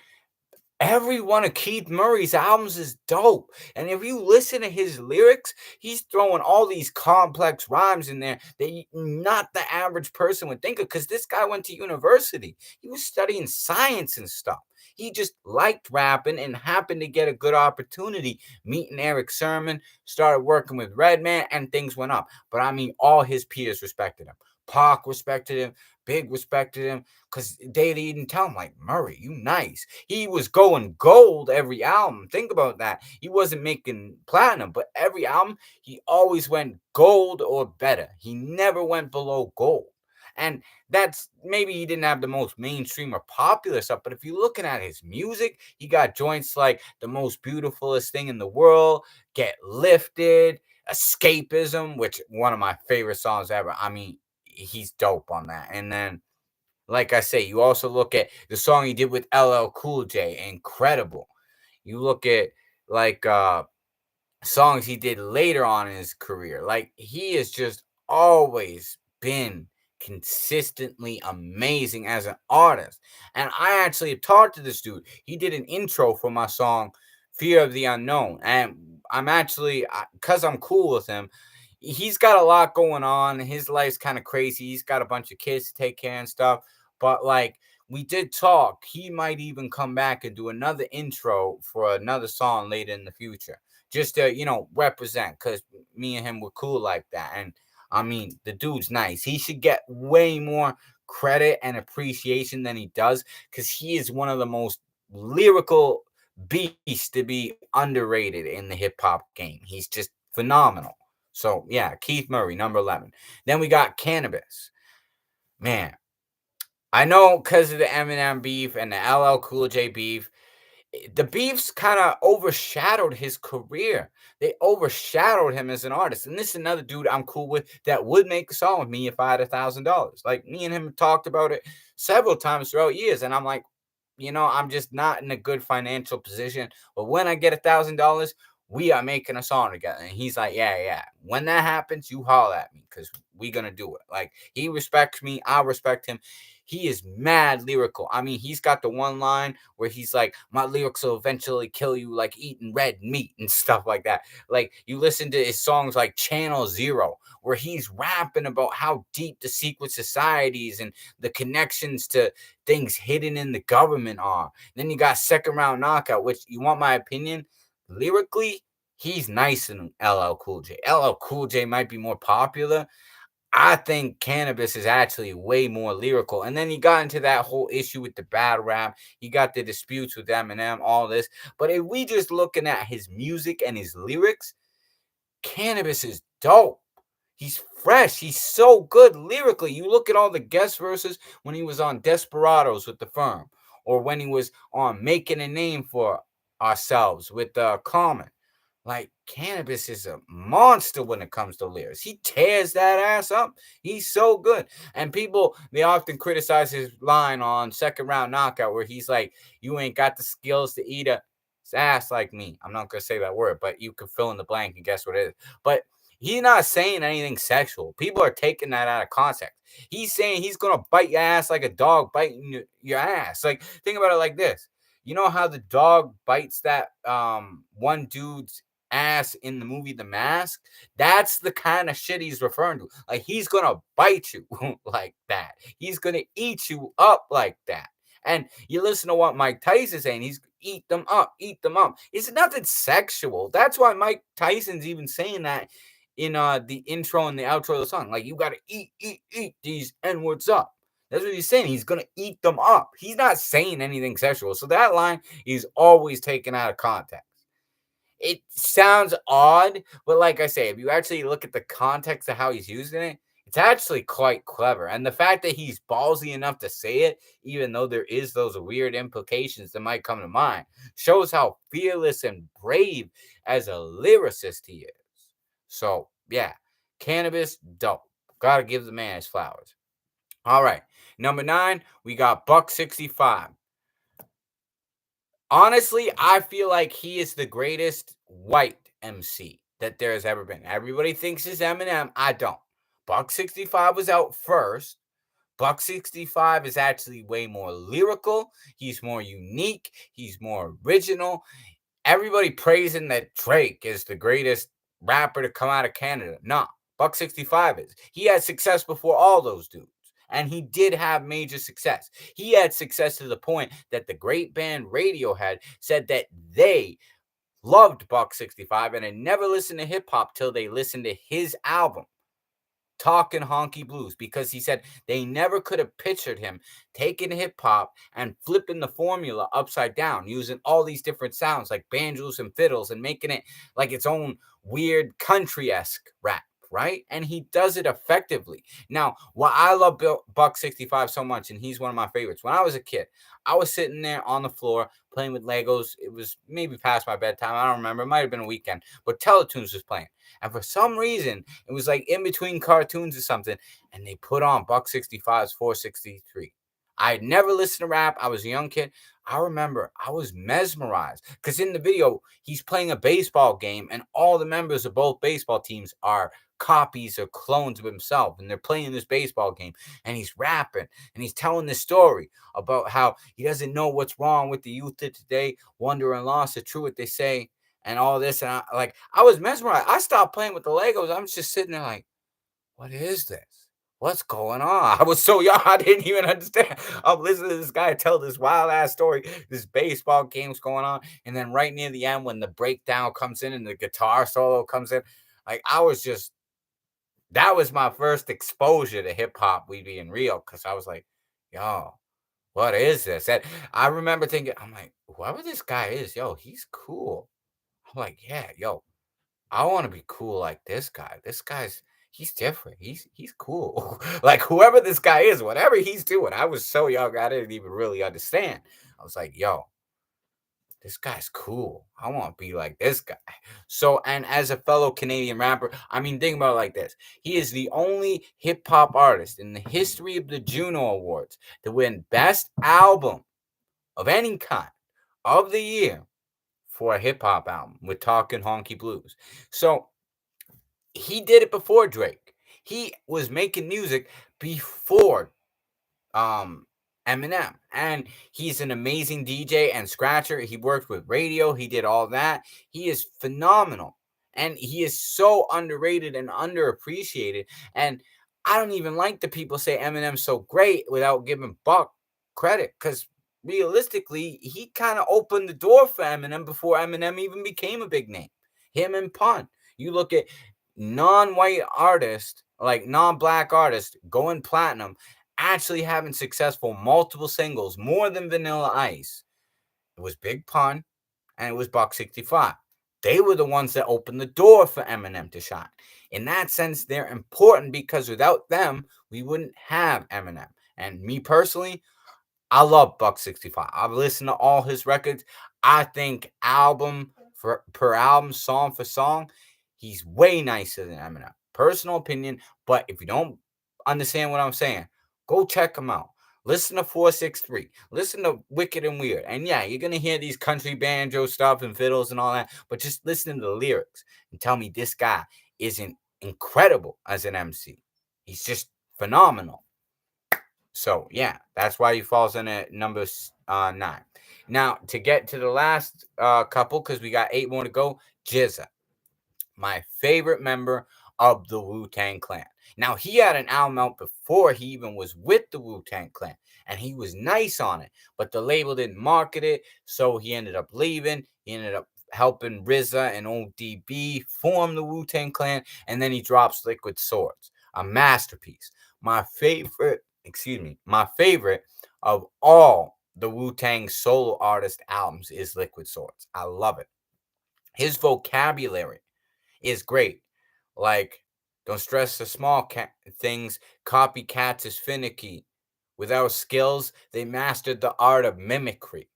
every one of Keith Murray's albums is dope. And if you listen to his lyrics, he's throwing all these complex rhymes in there that not the average person would think of, because this guy went to university. He was studying science and stuff. He just liked rapping and happened to get a good opportunity meeting Eric Sermon, started working with Redman, and things went up. But I mean, all his peers respected him. Pac respected him. Big respected him, because they didn't tell him, like, Murray, you nice. He was going gold every album. Think about that. He wasn't making platinum, but every album, he always went gold or better. He never went below gold. And that's, maybe he didn't have the most mainstream or popular stuff, but if you're looking at his music, he got joints like The Most Beautifulest Thing in the World, Get Lifted, Escapism, which one of my favorite songs ever. I mean, he's dope on that. And then, like I say, you also look at the song he did with LL Cool J, incredible. You look at like songs he did later on in his career. Like he has just always been consistently amazing as an artist. And I actually have talked to this dude. He did an intro for my song Fear of the Unknown. And I'm actually, because I'm cool with him, he's got a lot going on. His life's kind of crazy. He's got a bunch of kids to take care and stuff. But like, we did talk. He might even come back and do another intro for another song later in the future, just to represent, because me and him were cool like that. And I mean, the dude's nice. He should get way more credit and appreciation than he does, because he is one of the most lyrical beasts to be underrated in the hip hop game. He's just phenomenal. So yeah, Keith Murray, number 11. Then we got Cannabis. Man, I know because of the Eminem beef and the LL Cool J beef, the beefs kind of overshadowed his career. They overshadowed him as an artist. And this is another dude I'm cool with that would make a song with me if I had $1,000. Like me and him talked about it several times throughout years. And I'm like, I'm just not in a good financial position. But when I get $1,000, we are making a song together. And he's like, yeah, yeah. When that happens, you holler at me because we gonna do it. Like he respects me, I respect him. He is mad lyrical. I mean, he's got the one line where he's like, my lyrics will eventually kill you like eating red meat and stuff like that. Like you listen to his songs like Channel Zero, where he's rapping about how deep the secret societies and the connections to things hidden in the government are. Then you got Second Round Knockout, which, you want my opinion? Lyrically, he's nice in LL Cool J. LL Cool J might be more popular. I think Cannabis is actually way more lyrical. And then he got into that whole issue with the battle rap. He got the disputes with Eminem, all this. But if we just looking at his music and his lyrics, Cannabis is dope. He's fresh. He's so good lyrically. You look at all the guest verses when he was on Desperados with the Firm, or when he was on Making a Name for Ourselves with Common. Like, Cannabis is a monster when it comes to lyrics. He tears that ass up. He's so good. And people, they often criticize his line on Second Round Knockout where he's like, you ain't got the skills to eat a ass like me. I'm not going to say that word, but you can fill in the blank and guess what it is. But he's not saying anything sexual. People are taking that out of context. He's saying he's going to bite your ass like a dog biting your ass. Like, think about it like this. You know how the dog bites that one dude's ass in the movie The Mask? That's the kind of shit he's referring to. Like, he's gonna bite you like that. He's gonna eat you up like that. And you listen to what Mike Tyson's saying. He's eat them up, eat them up. It's nothing sexual. That's why Mike Tyson's even saying that in the intro and the outro of the song. Like, you gotta eat these N-words up. That's what he's saying. He's gonna eat them up. He's not saying anything sexual. So that line is always taken out of context. It sounds odd, but like I say, if you actually look at the context of how he's using it, it's actually quite clever. And the fact that he's ballsy enough to say it, even though there is those weird implications that might come to mind, shows how fearless and brave as a lyricist he is. So yeah, Cannabis, dope. Gotta give the man his flowers. All right, number 9, we got Buck 65. Honestly, I feel like he is the greatest white MC that there has ever been. Everybody thinks it's Eminem. I don't. Buck 65 was out first. Buck 65 is actually way more lyrical. He's more unique. He's more original. Everybody praising that Drake is the greatest rapper to come out of Canada. Nah, Buck 65 is. He had success before all those dudes. And he did have major success. He had success to the point that the great band Radiohead said that they loved Buck 65 and had never listened to hip hop till they listened to his album, Talking Honky Blues, because he said they never could have pictured him taking hip hop and flipping the formula upside down, using all these different sounds like banjos and fiddles and making it like its own weird country-esque rap, right? And he does it effectively. Now, why I love Buck 65 so much, and he's one of my favorites. When I was a kid, I was sitting there on the floor playing with Legos. It was maybe past my bedtime. I don't remember. It might have been a weekend, but Teletoons was playing. And for some reason, it was like in between cartoons or something, and they put on Buck 65's 463. I had never listened to rap. I was a young kid. I remember I was mesmerized because in the video, he's playing a baseball game, and all the members of both baseball teams are copies or clones of himself. And they're playing this baseball game, and he's rapping, and he's telling this story about how he doesn't know what's wrong with the youth of today, wonder and loss, the true what they say, and all this. And I was mesmerized. I stopped playing with the Legos. I'm just sitting there like, what is this? What's going on? I was so young, I didn't even understand. I'm listening to this guy tell this wild ass story. This baseball game's going on, and then right near the end, when the breakdown comes in and the guitar solo comes in, like I was just that was my first exposure to hip hop. We being real, because I was like, yo, what is this? And I remember thinking, I'm like, whoever this guy is, yo, he's cool. I'm like, yeah, yo, I want to be cool like this guy. He's different. He's cool. Like whoever this guy is, whatever he's doing. I was so young, I didn't even really understand. I was like, yo, this guy's cool. I want to be like this guy. So, and as a fellow Canadian rapper, I mean, think about it like this. He is the only hip hop artist in the history of the Juno Awards to win Best Album of any kind of the year for a hip hop album with Talkin' Honky Blues. So he did it before Drake. He was making music before um Eminem, and he's an amazing DJ and scratcher. He worked with radio, he did all that. He is phenomenal, and he is so underrated and underappreciated. And I don't even like the people say Eminem's so great without giving Buck credit, because realistically he kind of opened the door for Eminem before Eminem even became a big name. Him and Pun. You look at non-white artists, like non-black artists going platinum, actually having successful multiple singles, more than Vanilla Ice. It was Big Pun and it was Buck 65. They were the ones that opened the door for Eminem to shine. In that sense, they're important because without them, we wouldn't have Eminem. And me personally, I love Buck 65. I've listened to all his records. I think album for per album, song for song, he's way nicer than Eminem. Personal opinion, but if you don't understand what I'm saying, go check him out. Listen to 463. Listen to Wicked and Weird. And yeah, you're gonna hear these country banjo stuff and fiddles and all that, but just listen to the lyrics and tell me this guy isn't incredible as an MC. He's just phenomenal. So yeah, that's why he falls in at number 9. Now to get to the last couple, because we got 8 more to go. Jizza, my favorite member of the Wu-Tang Clan. Now he had an album out before he even was with the Wu-Tang Clan, and he was nice on it, but the label didn't market it, so he ended up leaving. He ended up helping RZA and ODB form the Wu-Tang Clan, and then he drops Liquid Swords, a masterpiece. My favorite of all the Wu-Tang solo artist albums is Liquid Swords. I love it. His vocabulary is great. Like, don't stress the small things. Copycats is finicky. Without skills, they mastered the art of mimicry.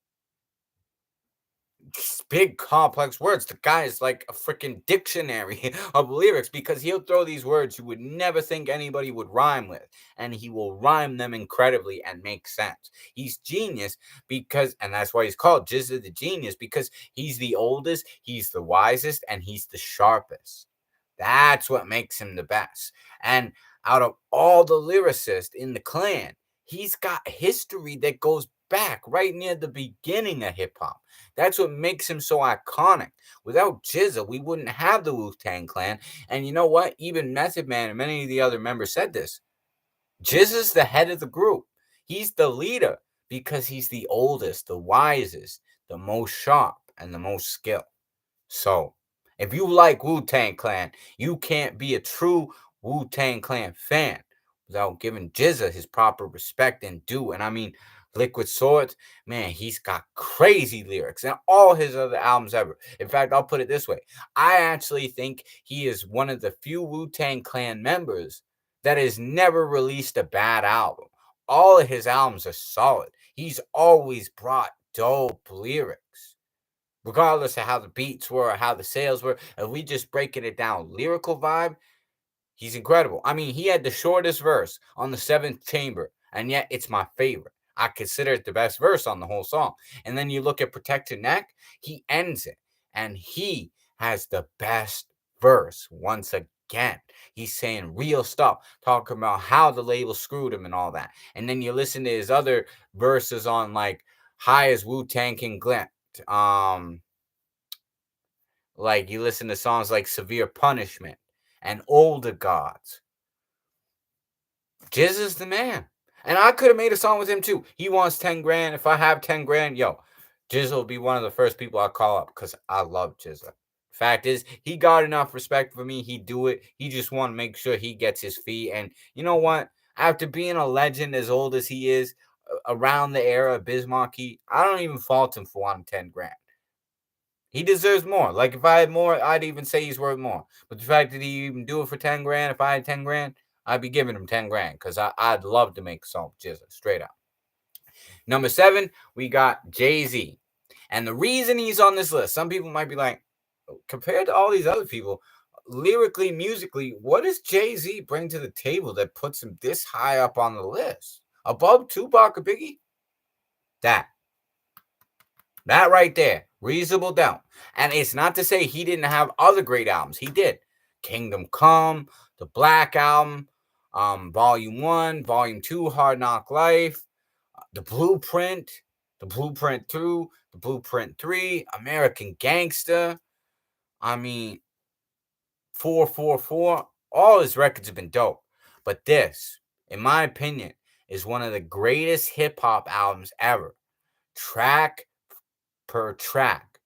Big complex words. The guy is like a freaking dictionary of lyrics, because he'll throw these words you would never think anybody would rhyme with, and he will rhyme them incredibly and make sense. He's genius because, and that's why he's called Jizza the Genius, because he's the oldest, he's the wisest, and he's the sharpest. That's what makes him the best. And out of all the lyricists in the clan, he's got history that goes back right near the beginning of hip hop. That's what makes him so iconic. Without Jizza, we wouldn't have the Wu-Tang Clan. And you know what? Even Method Man and many of the other members said this. Jizza's the head of the group. He's the leader because he's the oldest, the wisest, the most sharp, and the most skilled. So, if you like Wu-Tang Clan, you can't be a true Wu-Tang Clan fan without giving Jizza his proper respect and due. And I mean, Liquid Swords, man, he's got crazy lyrics and all his other albums ever. In fact, I'll put it this way. I actually think he is one of the few Wu-Tang Clan members that has never released a bad album. All of his albums are solid. He's always brought dope lyrics. Regardless of how the beats were or how the sales were, if we just breaking it down, lyrical vibe, he's incredible. I mean, he had the shortest verse on the Seventh Chamber, and yet it's my favorite. I consider it the best verse on the whole song. And then you look at Protect Your Neck, he ends it, and he has the best verse once again. He's saying real stuff, talking about how the label screwed him and all that. And then you listen to his other verses on like High as Wu-Tang Can Glint. Like you listen to songs like Severe Punishment and Older Gods. Jizz is the man. And I could have made a song with him too. He wants 10 grand. If I have 10 grand, yo, Jizz will be one of the first people I call up because I love Jizz. Fact is, he got enough respect for me. He do it. He just want to make sure he gets his fee. And you know what? After being a legend as old as he is, around the era of Bismarcky, I don't even fault him for wanting 10 grand. He deserves more. Like if I had more, I'd even say he's worth more. But the fact that he even do it for 10 grand, if I had 10 grand, I'd be giving him 10 grand because I'd love to make a song with Jizza, straight up. Number 7, we got Jay-Z. And the reason he's on this list, some people might be like, compared to all these other people, lyrically, musically, what does Jay-Z bring to the table that puts him this high up on the list? Above Tupac or Biggie? That right there, Reasonable Doubt. And it's not to say he didn't have other great albums. He did. Kingdom Come, the Black Album, Volume 1, Volume 2, Hard Knock Life, The Blueprint 2, The Blueprint 3, American Gangster. I mean, 444. All his records have been dope. But this, in my opinion, is one of the greatest hip-hop albums ever. Track per track.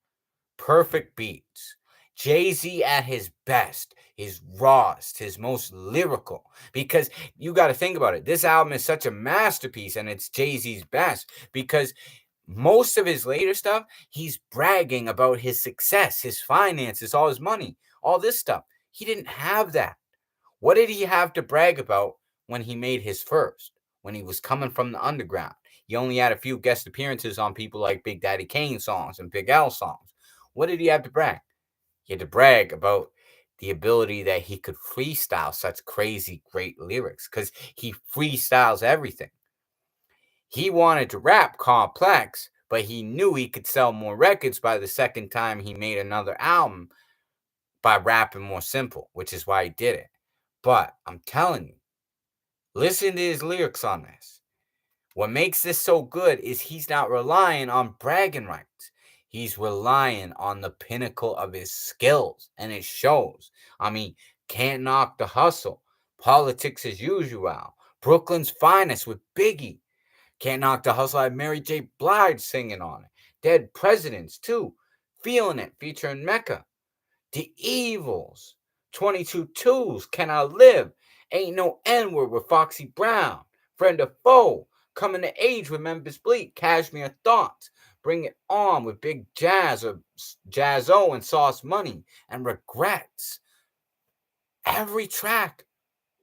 Perfect beats. Jay-Z at his best, his rawest, his most lyrical. Because you got to think about it. This album is such a masterpiece and it's Jay-Z's best because most of his later stuff, he's bragging about his success, his finances, all his money, all this stuff. He didn't have that. What did he have to brag about when he made his first? When he was coming from the underground? He only had a few guest appearances on people like Big Daddy Kane songs and Big L songs. What did he have to brag? He had to brag about the ability that he could freestyle such crazy great lyrics because he freestyles everything. He wanted to rap complex, but he knew he could sell more records by the second time he made another album by rapping more simple, which is why he did it. But I'm telling you, listen to his lyrics on this. What makes this so good is he's not relying on bragging rights. He's relying on the pinnacle of his skills, and it shows. I mean, Can't Knock the Hustle, Politics as Usual, Brooklyn's Finest with Biggie. Can't Knock the Hustle had Mary J. Blige singing on it. Dead Presidents, too. Feeling It, featuring Mecca. The Evils, 22 Twos, Can I Live? Ain't No N-Word with Foxy Brown. Friend or Foe, Coming to Age with Memphis Bleak. Cashmere Thoughts, Bring It On with Big Jazz or Jazzo and Sauce Money. And Regrets. Every track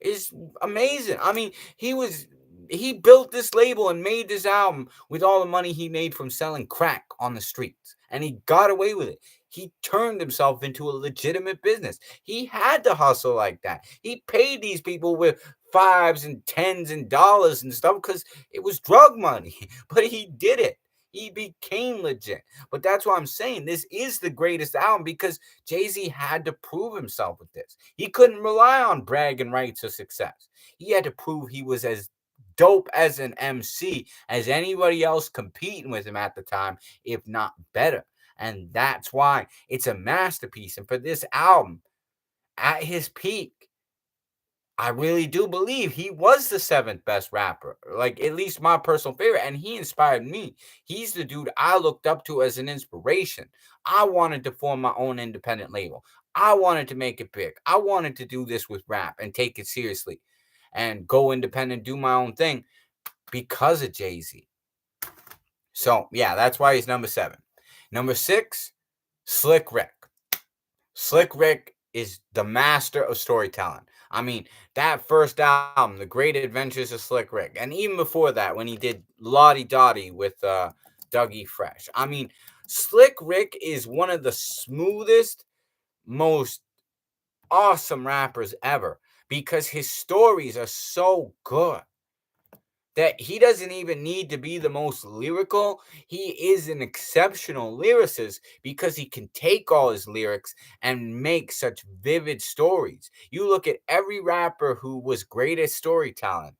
is amazing. I mean, he built this label and made this album with all the money he made from selling crack on the streets. And he got away with it. He turned himself into a legitimate business. He had to hustle like that. He paid these people with fives and tens and dollars and stuff because it was drug money. But he did it. He became legit. But that's why I'm saying this is the greatest album because Jay-Z had to prove himself with this. He couldn't rely on bragging rights or success. He had to prove he was as dope as an MC as anybody else competing with him at the time, if not better. And that's why it's a masterpiece. And for this album, at his peak, I really do believe he was the 7th best rapper, like at least my personal favorite, and he inspired me. He's the dude I looked up to as an inspiration. I wanted to form my own independent label. I wanted to make it big. I wanted to do this with rap and take it seriously and go independent, do my own thing because of Jay-Z. So, yeah, that's why he's number 7. Number 6, Slick Rick. Slick Rick is the master of storytelling. I mean, that first album, The Great Adventures of Slick Rick, and even before that, when he did Lottie Dottie with Dougie Fresh. I mean, Slick Rick is one of the smoothest, most awesome rappers ever because his stories are so good. that he doesn't even need to be the most lyrical. He is an exceptional lyricist because he can take all his lyrics and make such vivid stories. You look at every rapper who was great at storytelling,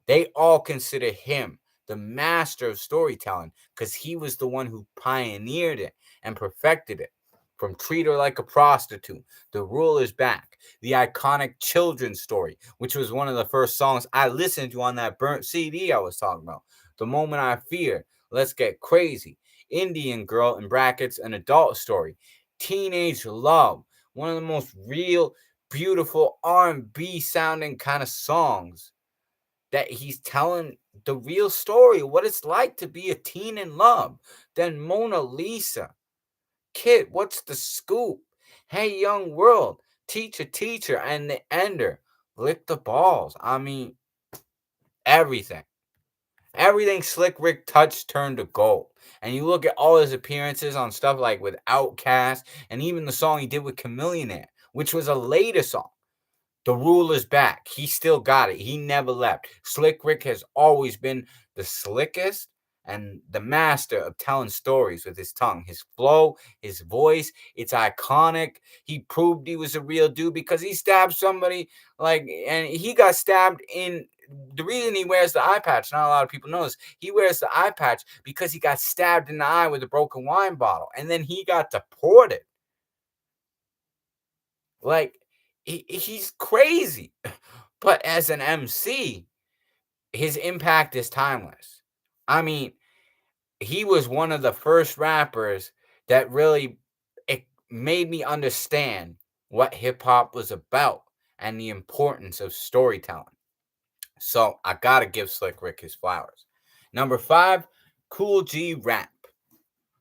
they all consider him the master of storytelling because he was the one who pioneered it and perfected it. From Treat Her Like a Prostitute, The Ruler's Back, the iconic children's story, which was one of the first songs I listened to on that burnt CD I was talking about. The Moment I Fear, Let's Get Crazy, Indian Girl in brackets, an adult story, Teenage Love, one of the most real, beautiful R&B sounding kind of songs that he's telling the real story, what it's like to be a teen in love. Then Mona Lisa, Kid, what's the scoop? Hey, young world, teacher, and the ender, lick the balls. I mean, everything. Everything Slick Rick touched turned to gold. And you look at all his appearances on stuff like with Outkast and even the song he did with Chameleon, which was a later song. The ruler's back. He still got it. He never left. Slick Rick has always been the slickest and the master of telling stories with his tongue. His flow, his voice, it's iconic. He proved he was a real dude because he stabbed somebody and he got stabbed in. The reason he wears the eye patch, not a lot of people know this, he wears the eye patch because he got stabbed in the eye with a broken wine bottle. And then he got deported. Like, he's crazy. But as an MC, his impact is timeless. I mean, he was one of the first rappers that really made me understand what hip hop was about and the importance of storytelling. So I gotta give Slick Rick his flowers. Number 5, Cool G Rap.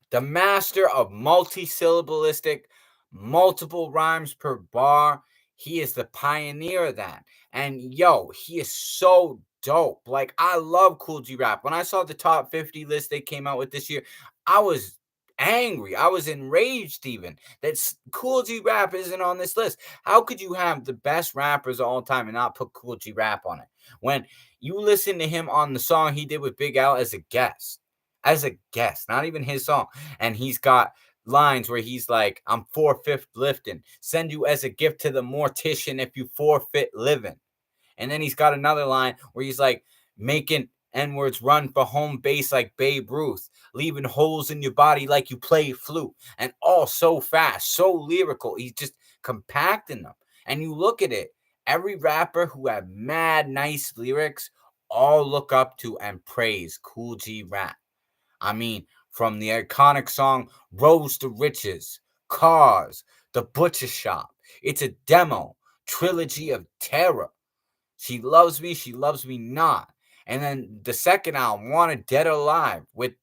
The master of multi-syllabalistic, multiple rhymes per bar. He is the pioneer of that. And yo, he is so dope. Like, I love Cool G Rap. When I saw the top 50 list they came out with this year, I was angry. I was enraged even that Cool G Rap isn't on this list. How could you have the best rappers of all time and not put Cool G Rap on it? When you listen to him on the song he did with Big Al as a guest, not even his song. And he's got lines where he's like, I'm 4/5 lifting, send you as a gift to the mortician if you forfeit living. And then he's got another line where he's like, making N-words run for home base like Babe Ruth, leaving holes in your body like you play flute. And all so fast, so lyrical. He's just compacting them. And you look at it, every rapper who had mad nice lyrics all look up to and praise Cool G Rap. I mean, from the iconic song Rose to Riches, Cars, The Butcher Shop, It's a Demo, Trilogy of Terror, She Loves Me Not. And then the second album, Wanted Dead or Alive, with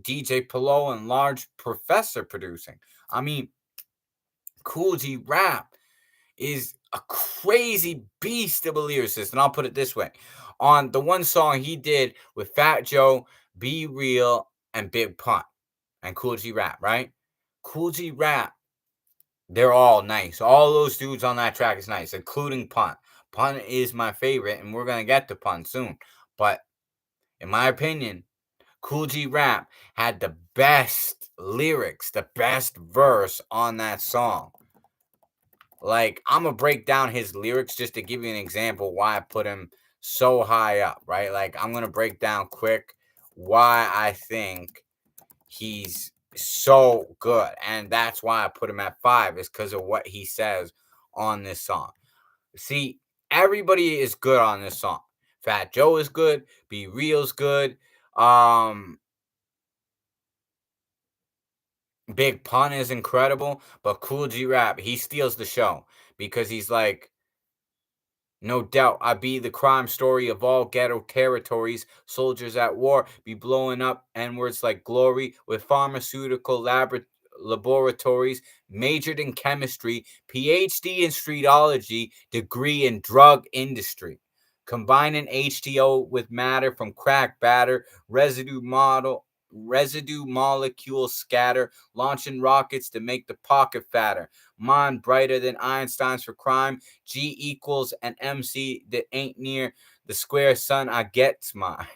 DJ Pillow and Large Professor producing. I mean, Cool G Rap is a crazy beast of a lyricist. And I'll put it this way. On the one song he did with Fat Joe, Be Real, and Big Pun, and Cool G Rap, right? Cool G Rap, they're all nice. All those dudes on that track is nice, including Pun. Pun is my favorite, and we're going to get to Pun soon. But in my opinion, Cool G Rap had the best lyrics, the best verse on that song. Like, I'm going to break down his lyrics just to give you an example why I put him so high up, right? Like, I'm going to break down quick why I think he's so good. And that's why I put him at 5, is because of what he says on this song. See, everybody is good on this song. Fat Joe is good. Be Real's good. Big Pun is incredible. But Cool G Rap, he steals the show because he's like, no doubt, I be the crime story of all ghetto territories. Soldiers at war be blowing up N-words like glory with pharmaceutical laboratories, majored in chemistry, PhD in streetology, degree in drug industry. Combining H2O with matter from crack batter, residue model. residue molecules scatter, launching rockets to make the pocket fatter. Mind brighter than Einstein's for crime. G equals an MC that ain't near the square sun. I gets mine.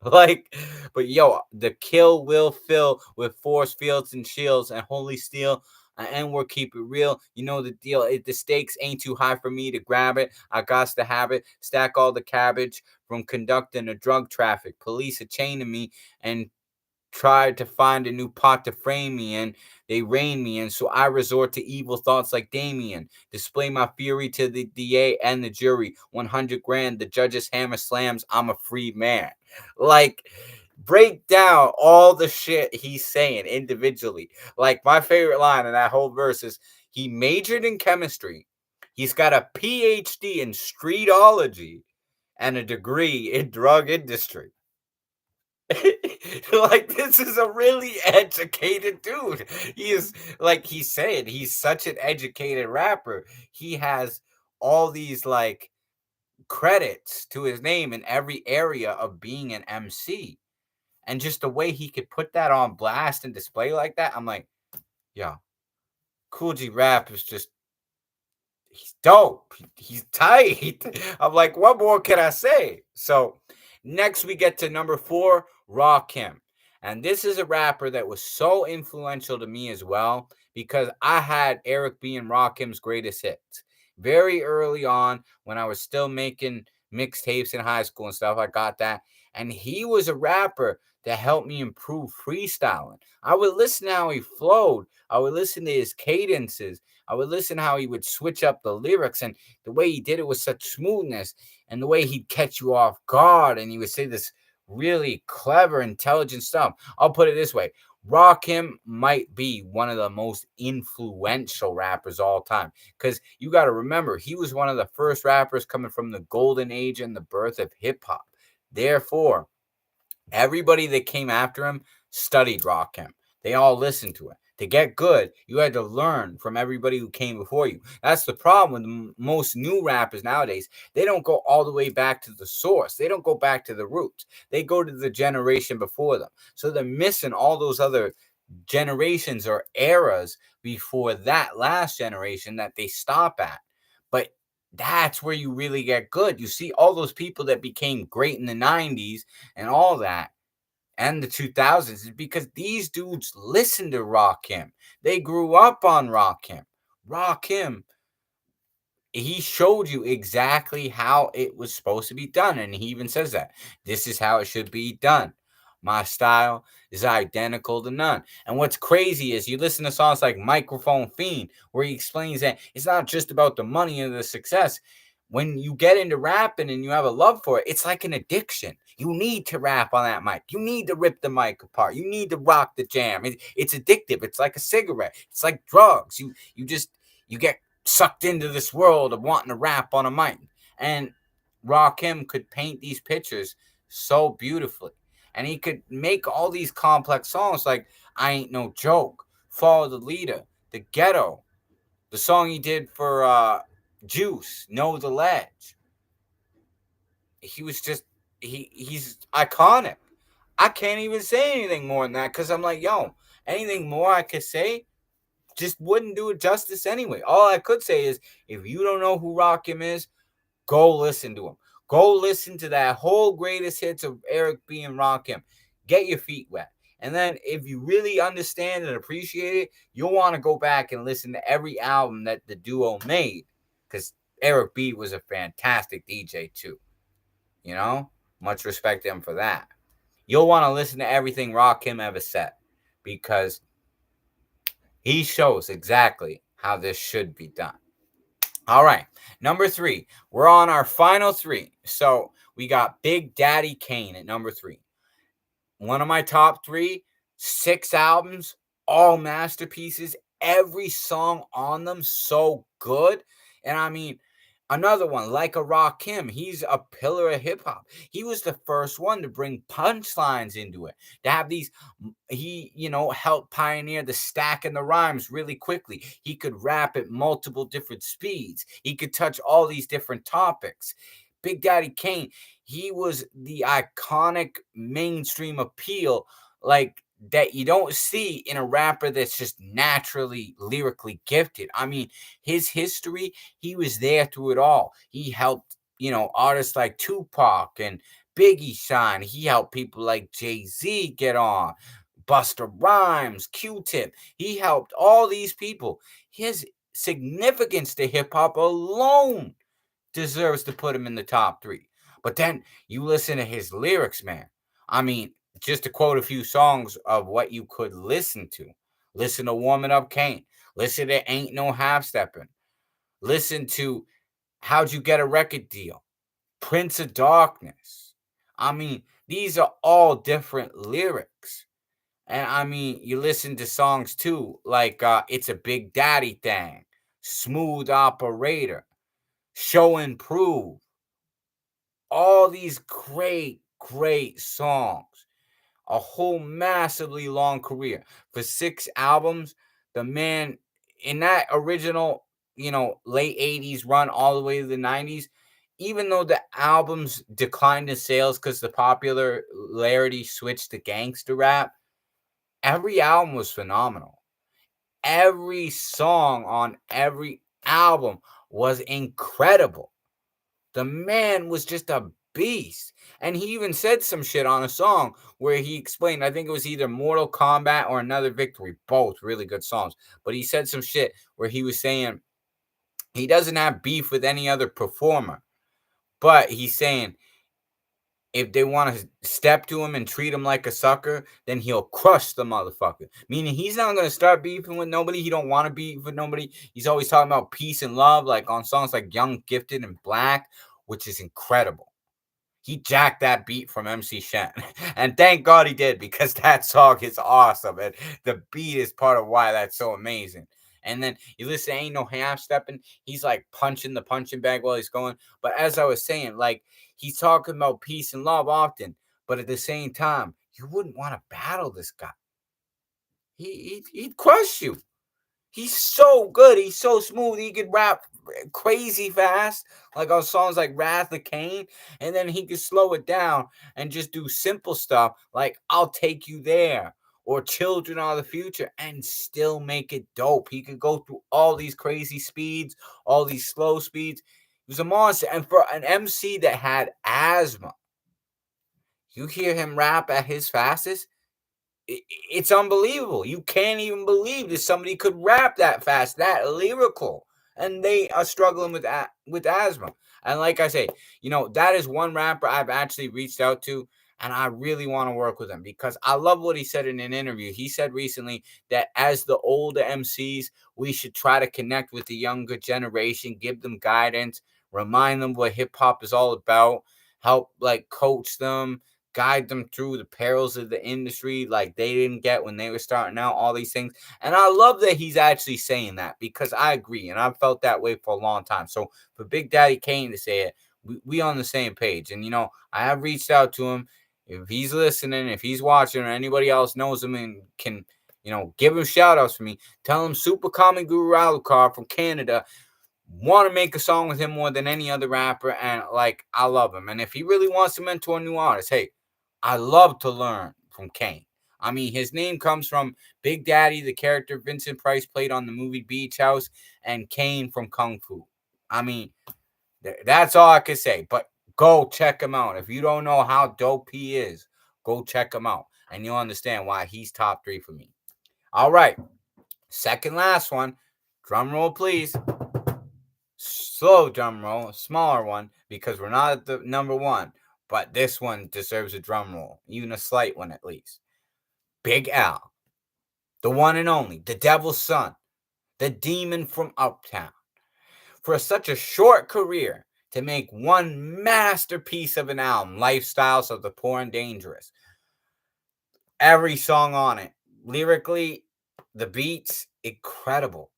Like, but yo, the kill will fill with force fields and shields and holy steel. And we'll keep it real. You know the deal. If the stakes ain't too high for me to grab it, I got to have it. Stack all the cabbage from conducting a drug traffic. Police are chaining me and tried to find a new pot to frame me in. They rein me in, so I resort to evil thoughts like Damien. Display my fury to the DA and the jury. 100 grand, the judge's hammer slams. I'm a free man. Like, break down all the shit he's saying individually. Like, my favorite line in that whole verse is he majored in chemistry. He's got a PhD in streetology and a degree in drug industry. Like, this is a really educated dude. He is, like he said, he's such an educated rapper. He has all these like credits to his name in every area of being an MC. And just the way he could put that on blast and display like that, I'm like, yo, Cool G Rap is just, he's dope. He's tight. I'm like, what more can I say? So next we get to number 4, Rakim. And this is a rapper that was so influential to me as well because I had Eric B. and Rakim's greatest hits. Very early on, when I was still making mixtapes in high school and stuff, I got that. And he was a rapper that helped me improve freestyling. I would listen to how he flowed. I would listen to his cadences. I would listen how he would switch up the lyrics and the way he did it with such smoothness and the way he'd catch you off guard and he would say this really clever, intelligent stuff. I'll put it this way. Rakim might be one of the most influential rappers all time because you got to remember, he was one of the first rappers coming from the golden age and the birth of hip hop. Therefore, everybody that came after him studied Rakim. They all listened to it. To get good, you had to learn from everybody who came before you. That's the problem with most new rappers nowadays. They don't go all the way back to the source. They don't go back to the roots. They go to the generation before them. So they're missing all those other generations or eras before that last generation that they stop at. But that's where you really get good. You see all those people that became great in the 90s and all that and the 2000s is because these dudes listened to Rakim. They grew up on Rakim. Rakim, he showed you exactly how it was supposed to be done. And he even says that this is how it should be done. My style is identical to none. And what's crazy is you listen to songs like Microphone Fiend, where he explains that it's not just about the money and the success. When you get into rapping and you have a love for it, it's like an addiction. You need to rap on that mic. You need to rip the mic apart. You need to rock the jam. It's addictive. It's like a cigarette. It's like drugs. You get sucked into this world of wanting to rap on a mic. And Rakim could paint these pictures so beautifully. And he could make all these complex songs like I Ain't No Joke, Follow the Leader, The Ghetto, the song he did for Juice, Know the Ledge. He was just, he's iconic. I can't even say anything more than that because I'm like, yo, anything more I could say just wouldn't do it justice anyway. All I could say is if you don't know who Rakim is, go listen to him. Go listen to that whole greatest hits of Eric B. and Rakim. Get your feet wet. And then if you really understand and appreciate it, you'll want to go back and listen to every album that the duo made. Because Eric B. was a fantastic DJ too. You know? Much respect to him for that. You'll want to listen to everything Rakim ever said. Because he shows exactly how this should be done. All right, number 3. We're on our final 3. So we got Big Daddy Kane at number 3. One of my top 3, 6 albums, all masterpieces. Every song on them so good. And I mean, another one, like a Rakim, he's a pillar of hip hop. He was the first one to bring punchlines into it. To have these, he, helped pioneer the stack and the rhymes really quickly. He could rap at multiple different speeds. He could touch all these different topics. Big Daddy Kane, he was the iconic mainstream appeal, like that you don't see in a rapper that's just naturally lyrically gifted. I mean, his history, he was there through it all. He helped, artists like Tupac and Biggie shine. He helped people like Jay-Z get on, Busta Rhymes, Q-Tip. He helped all these people. His significance to hip hop alone deserves to put him in the top three. But then you listen to his lyrics, man. I mean, just to quote a few songs of what you could listen to. Listen to Warming Up Kane. Listen to Ain't No Half Steppin'. Listen to How'd You Get a Record Deal? Prince of Darkness. I mean, these are all different lyrics. And I mean, you listen to songs too, like It's a Big Daddy Thing, Smooth Operator, Show and Prove. All these great, great songs. A whole massively long career. For 6 albums, the man in that original, late 80s run all the way to the 90s, even though the albums declined in sales because the popularity switched to gangster rap, every album was phenomenal. Every song on every album was incredible. The man was just a beast. And he even said some shit on a song where he explained, I think it was either Mortal Kombat or Another Victory, both really good songs. But he said some shit where he was saying he doesn't have beef with any other performer. But he's saying if they want to step to him and treat him like a sucker, then he'll crush the motherfucker. Meaning he's not going to start beefing with nobody. He don't want to beef with nobody. He's always talking about peace and love, like on songs like Young, Gifted, and Black, which is incredible. He jacked that beat from MC Shen. And thank God he did, because that song is awesome. And the beat is part of why that's so amazing. And then you listen to Ain't No Half Stepping. He's like punching the punching bag while he's going. But as I was saying, like, he's talking about peace and love often. But at the same time, you wouldn't want to battle this guy. He'd crush you. He's so good. He's so smooth. He could rap crazy fast, like on songs like Wrath of Cain. And then he could slow it down and just do simple stuff like I'll Take You There or Children of the Future and still make it dope. He could go through all these crazy speeds, all these slow speeds. He was a monster. And for an MC that had asthma, you hear him rap at his fastest, it's unbelievable. You can't even believe that somebody could rap that fast, that lyrical, and they are struggling with asthma. And like I say, that is one rapper I've actually reached out to, and I really want to work with him because I love what he said in an interview. He said recently that as the older MCs, we should try to connect with the younger generation, give them guidance, remind them what hip hop is all about, help like coach them, guide them through the perils of the industry like they didn't get when they were starting out, all these things. And I love that he's actually saying that because I agree. And I've felt that way for a long time. So for Big Daddy Kane to say it, we on the same page. And, I have reached out to him. If he's listening, if he's watching, or anybody else knows him and can, give him shout outs for me, tell him Super Common Guru Alucard from Canada want to make a song with him more than any other rapper. And like, I love him. And if he really wants to mentor a new artist, hey, I love to learn from Kane. I mean, his name comes from Big Daddy, the character Vincent Price played on the movie Beach House, and Kane from Kung Fu. I mean, that's all I can say. But go check him out. If you don't know how dope he is, go check him out. And you'll understand why he's top 3 for me. All right. Second last one. Drum roll, please. Slow drum roll. Smaller one, because we're not at the number 1. But this one deserves a drum roll, even a slight one at least. Big Al, the one and only, the devil's son, the demon from Uptown. For such a short career, to make one masterpiece of an album, Lifestyles of the Poor and Dangerous. Every song on it, lyrically, the beats, incredible.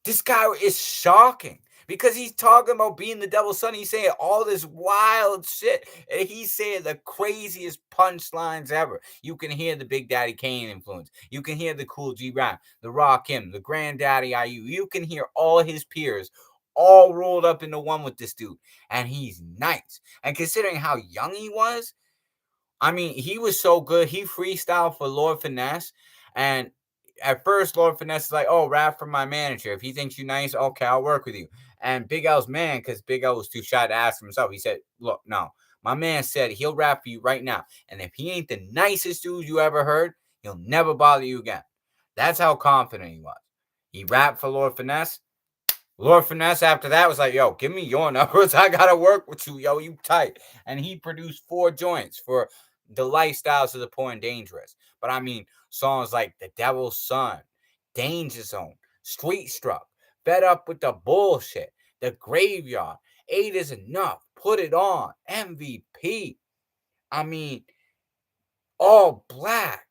This guy is shocking. Because he's talking about being the devil's son. He's saying all this wild shit. And he's saying the craziest punchlines ever. You can hear the Big Daddy Kane influence. You can hear the Cool G Rap, the Rakim, the Granddaddy IU. You can hear all his peers all rolled up into one with this dude. And he's nice. And considering how young he was, I mean, he was so good. He freestyled for Lord Finesse, and at first, Lord Finesse is like, "Oh, rap for my manager. If he thinks you nice, okay, I'll work with you." And Big L's man, because Big L was too shy to ask himself, he said, "Look, no, my man said he'll rap for you right now, and if he ain't the nicest dude you ever heard, he'll never bother you again." That's how confident he was. He rapped for Lord Finesse. Lord Finesse after that was like, "Yo, give me your numbers. I gotta work with you, yo. You tight." And he produced 4 joints for the lifestyles of the poor and dangerous. But I mean, songs like "The Devil's Son," "Danger Zone," "Street Struck," "Fed Up with the Bullshit," "The Graveyard," "Eight is Enough," "Put It On," "MVP." I mean, "All Black."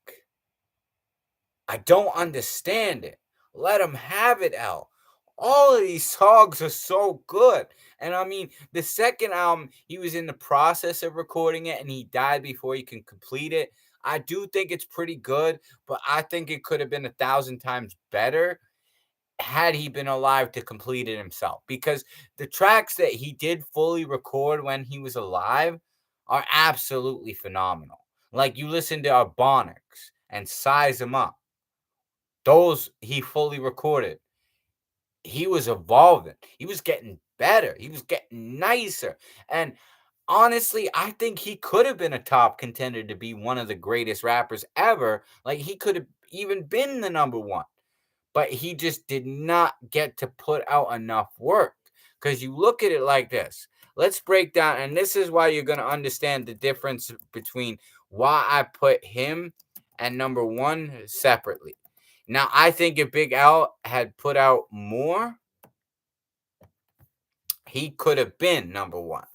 I don't understand it. Let him have it, L. All of these songs are so good. And I mean, the second album, he was in the process of recording it and he died before he can complete it. I do think it's pretty good, but I think it could have been 1,000 times better had he been alive to complete it himself. Because the tracks that he did fully record when he was alive are absolutely phenomenal. Like you listen to Arbonics and Size 'em Up. Those he fully recorded. He was evolving. He was getting better. He was getting nicer. And honestly, I think he could have been a top contender to be one of the greatest rappers ever. Like he could have even been the number one. But he just did not get to put out enough work. Because you look at it like this. Let's break down, and this is why you're going to understand the difference between why I put him and number one separately. Now, I think if Big L had put out more, he could have been number one.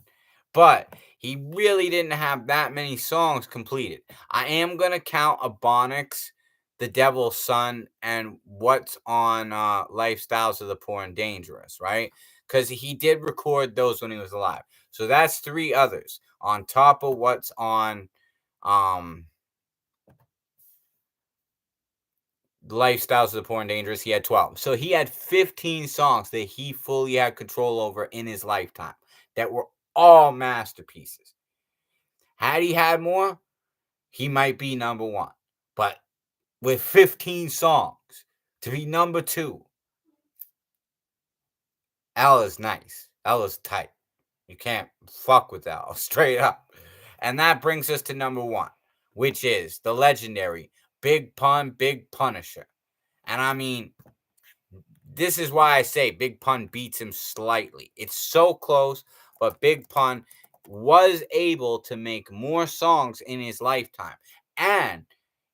But he really didn't have that many songs completed. I am going to count Ebonics, The Devil's Son, and what's on Lifestyles of the Poor and Dangerous, right? Because he did record those when he was alive. So that's 3 others on top of what's on um Lifestyles of the Poor and Dangerous. He had 12. So he had 15 songs that he fully had control over in his lifetime that were all masterpieces. Had he had more, he might be number one. But with 15 songs to be number two, L is nice. L is tight. You can't fuck with L straight up. And that brings us to number one, which is the legendary Big Pun, Big Punisher. And I mean, this is why I say Big Pun beats him slightly. It's so close, but Big Pun was able to make more songs in his lifetime. And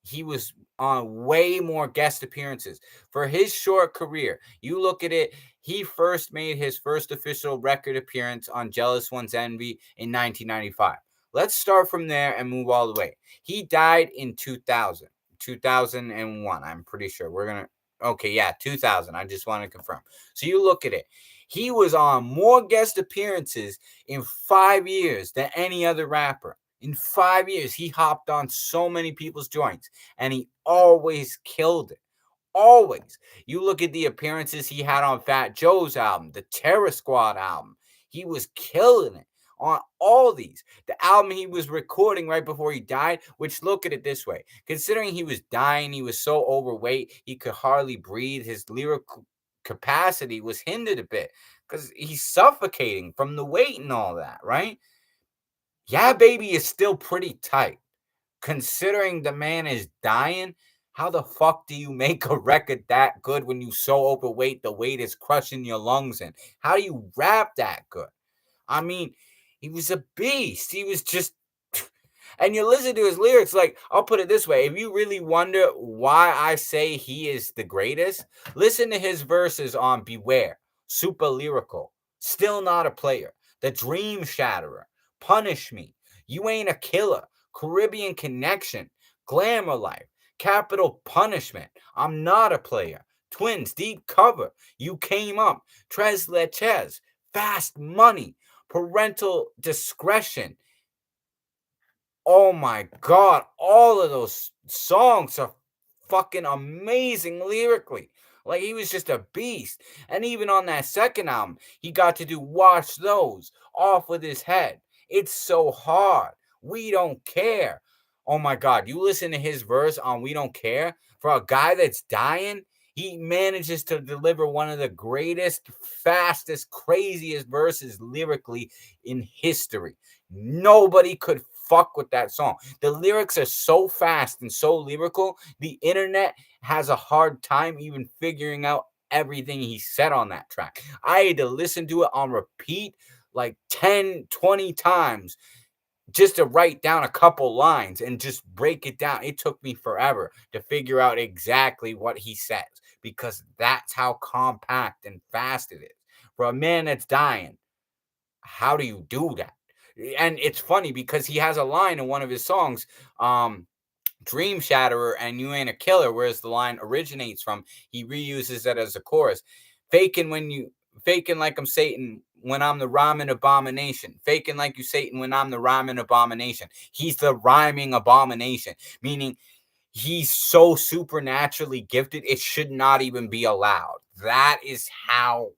he was on way more guest appearances. For his short career, you look at it, he first made his first official record appearance on Jealous One's Envy in 1995. Let's start from there and move all the way. He died in 2000, 2001, I'm pretty sure. We're going to Okay, yeah, 2000. I just want to confirm. So you look at it. He was on more guest appearances in 5 years than any other rapper. In 5 years, he hopped on so many people's joints, and he always killed it. Always. You look at the appearances he had on Fat Joe's album, the Terror Squad album. He was killing it on all these. The album he was recording right before he died, which look at it this way. Considering he was dying, he was so overweight, he could hardly breathe. His lyrical capacity was hindered a bit because he's suffocating from the weight and all that, right? Yeah, Baby is still pretty tight considering the man is dying. How the fuck do you make a record that good when you so overweight the weight is crushing your lungs in? How do you rap that good? I mean, he was a beast. He was just and you listen to his lyrics, like, I'll put it this way. If you really wonder why I say he is the greatest, listen to his verses on Beware, Super Lyrical, Still Not a Player, The Dream Shatterer, Punish Me, You Ain't a Killer, Caribbean Connection, Glamour Life, Capital Punishment, I'm Not a Player, Twins, Deep Cover, You Came Up, Tres Leches, Fast Money, Parental Discretion. Oh my god, all of those songs are fucking amazing lyrically. Like he was just a beast. And even on that second album, he got to do Watch Those off with his head. It's so hard. We Don't Care. Oh my God. You listen to his verse on We Don't Care. For a guy that's dying, he manages to deliver one of the greatest, fastest, craziest verses lyrically in history. Nobody could fuck with that song. The lyrics are so fast and so lyrical, the internet has a hard time even figuring out everything he said on that track. I had to listen to it on repeat like 10, 20 times just to write down a couple lines and just break it down. It took me forever to figure out exactly what he says because that's how compact and fast it is. For a man that's dying, how do you do that? And it's funny because he has a line in one of his songs, Dream Shatterer and You Ain't a Killer, whereas the line originates from, he reuses that as a chorus. Faking like I'm Satan when I'm the rhyming abomination. Faking like you Satan when I'm the rhyming abomination. He's the rhyming abomination, meaning he's so supernaturally gifted, it should not even be allowed. That is how,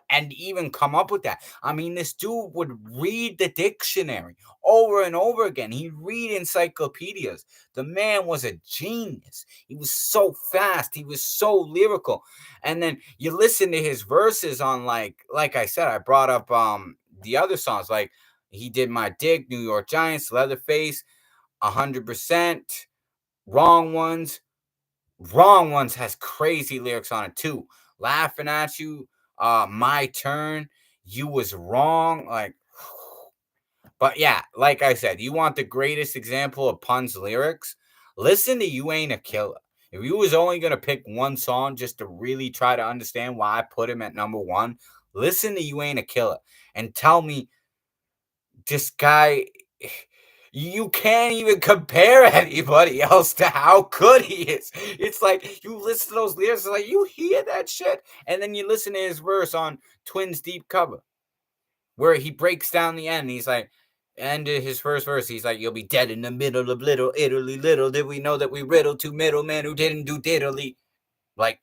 and even come up with that. I mean, this dude would read the dictionary over and over again. He'd read encyclopedias. The man was a genius. He was so fast. He was so lyrical. And then you listen to his verses on like I said, I brought up the other songs. Like he did My Dick, New York Giants, Leatherface, 100%, Wrong Ones. Wrong Ones has crazy lyrics on it too. Laughing at You, My Turn, You Was Wrong. Like, but yeah, like I said, you want the greatest example of Pun's lyrics? Listen to You Ain't a Killer. If you was only gonna pick one song just to really try to understand why I put him at number one, listen to You Ain't a Killer and tell me this guy, you can't even compare anybody else to how good he is. It's like you listen to those lyrics, like you hear that shit, and then you listen to his verse on Twins Deep Cover, where he breaks down the end. He's like, end of his first verse, he's like, "You'll be dead in the middle of Little Italy. Little did we know that we riddled two middlemen who didn't do diddly." Like,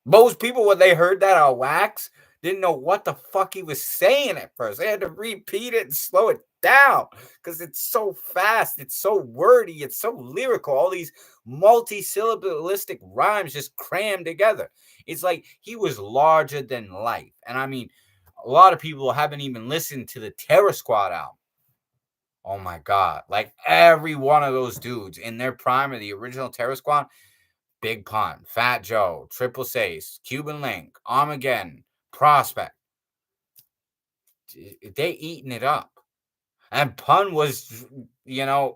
most people, when they heard that on Wax, didn't know what the fuck he was saying at first. They had to repeat it and slow it down because it's so fast, it's so wordy, it's so lyrical. All these multi-syllabalistic rhymes just crammed together. It's like he was larger than life. And I mean, a lot of people haven't even listened to the Terror Squad album. Oh my God. Like every one of those dudes in their prime of the original Terror Squad, Big Pun, Fat Joe, Triple Seis, Cuban Link, Armageddon, Prospect. They eating it up. And Pun was,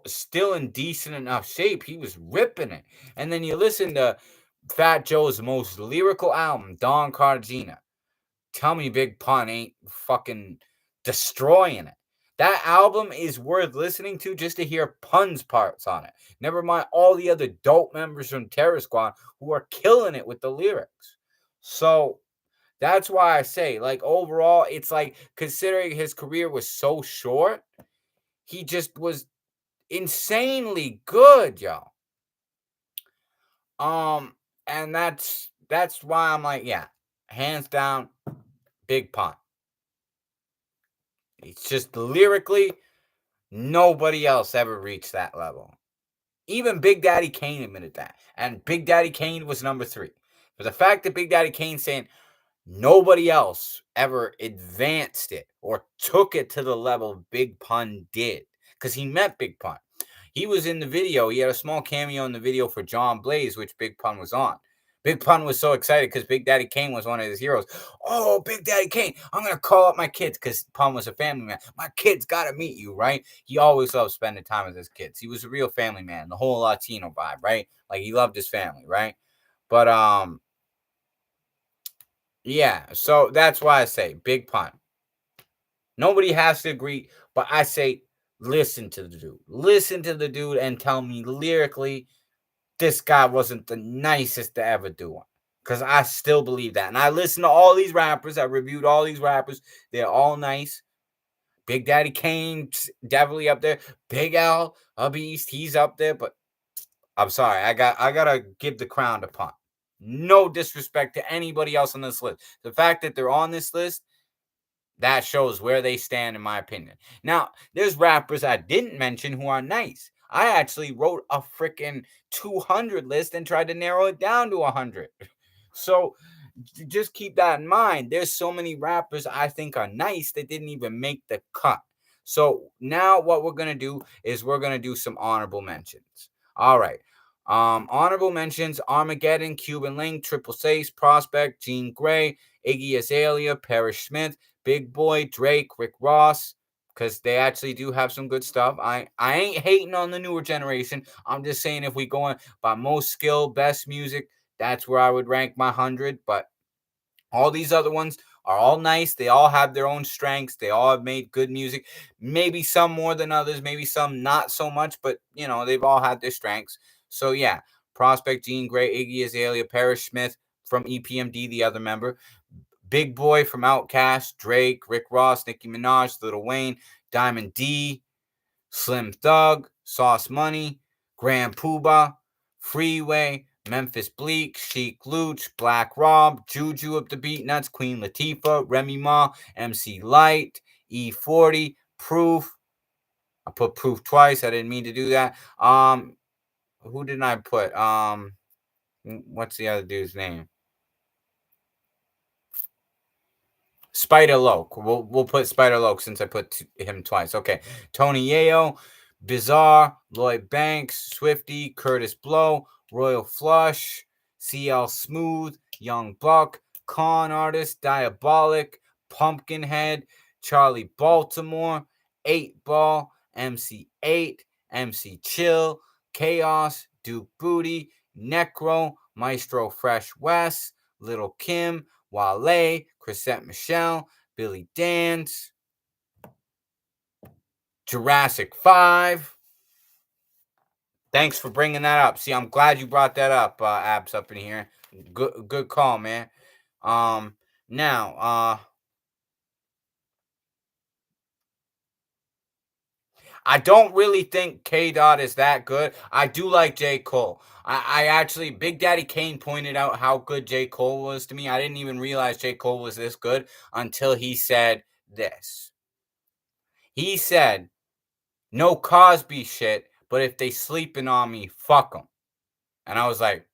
still in decent enough shape. He was ripping it. And then you listen to Fat Joe's most lyrical album, Don Cartagena. Tell me Big Pun ain't fucking destroying it. That album is worth listening to just to hear Pun's parts on it. Never mind all the other dope members from Terror Squad who are killing it with the lyrics. So that's why I say, like, overall, it's like, considering his career was so short, he just was insanely good, y'all. And that's why I'm like, yeah, hands down, Big Pun. It's just lyrically, nobody else ever reached that level. Even Big Daddy Kane admitted that. And Big Daddy Kane was number 3. But the fact that Big Daddy Kane saying nobody else ever advanced it or took it to the level Big Pun did. Because he met Big Pun. He was in the video. He had a small cameo in the video for John Blaze, which Big Pun was on. Big Pun was so excited because Big Daddy Kane was one of his heroes. Oh, Big Daddy Kane, I'm going to call up my kids because Pun was a family man. My kids got to meet you, right? He always loved spending time with his kids. He was a real family man, the whole Latino vibe, right? Like he loved his family, right? But, yeah, so that's why I say Big Pun. Nobody has to agree, but I say listen to the dude. Listen to the dude and tell me lyrically this guy wasn't the nicest to ever do it. Because I still believe that. And I listen to all these rappers. I reviewed all these rappers. They're all nice. Big Daddy Kane, definitely up there. Big L, a beast, he's up there. But I'm sorry. I gotta give the crown to Pun. No disrespect to anybody else on this list. The fact that they're on this list, That shows where they stand, in my opinion. Now, there's rappers I didn't mention who are nice. I actually wrote a freaking 200 list and tried to narrow it down to 100. So just keep that in mind. There's so many rappers I think are nice that didn't even make the cut. So now what we're gonna do is we're gonna do some honorable mentions. All right. Honorable mentions: Armageddon, Cuban Link, Triple Six, Prospect, Jean Grey, Iggy Azalea, Parrish Smith, Big Boy, Drake, Rick Ross, because they actually do have some good stuff. I ain't hating on the newer generation. I'm just saying if we go by most skill, best music, that's where I would rank my 100. But all these other ones are all nice. They all have their own strengths. They all have made good music. Maybe some more than others, maybe some not so much, but they've all had their strengths. So yeah, Prospect, Jean Grey, Iggy Azalea, Parrish Smith from EPMD, the other member, Big Boy from Outkast, Drake, Rick Ross, Nicki Minaj, Lil Wayne, Diamond D, Slim Thug, Sauce Money, Grand Poobah, Freeway, Memphis Bleak, Chic Luch, Black Rob, Juju of the Beatnuts, Queen Latifah, Remy Ma, MC Light, E40, Proof. I put Proof twice. I didn't mean to do that. Who did I put? What's the other dude's name? Spider Loke. We'll put Spider Loke since I put him twice. Okay. Tony Yayo, Bizarre, Lloyd Banks, Swifty, Curtis Blow, Royal Flush, CL Smooth, Young Buck, Con Artist, Diabolic, Pumpkinhead, Charlie Baltimore, 8 Ball, MC8, MC Chill, Chaos, Duke Booty, Necro, Maestro Fresh West, Little Kim, Wale, Chrisette Michelle, Billy Dance, Jurassic 5. Thanks for bringing that up. See, I'm glad you brought that up, Abs up in here. Good call, man. Now, I don't really think K Dot is that good. I do like J. Cole. I actually, Big Daddy Kane pointed out how good J. Cole was to me. I didn't even realize J. Cole was this good until he said this. He said, "No Cosby shit, but if they sleeping on me, fuck them." And I was like,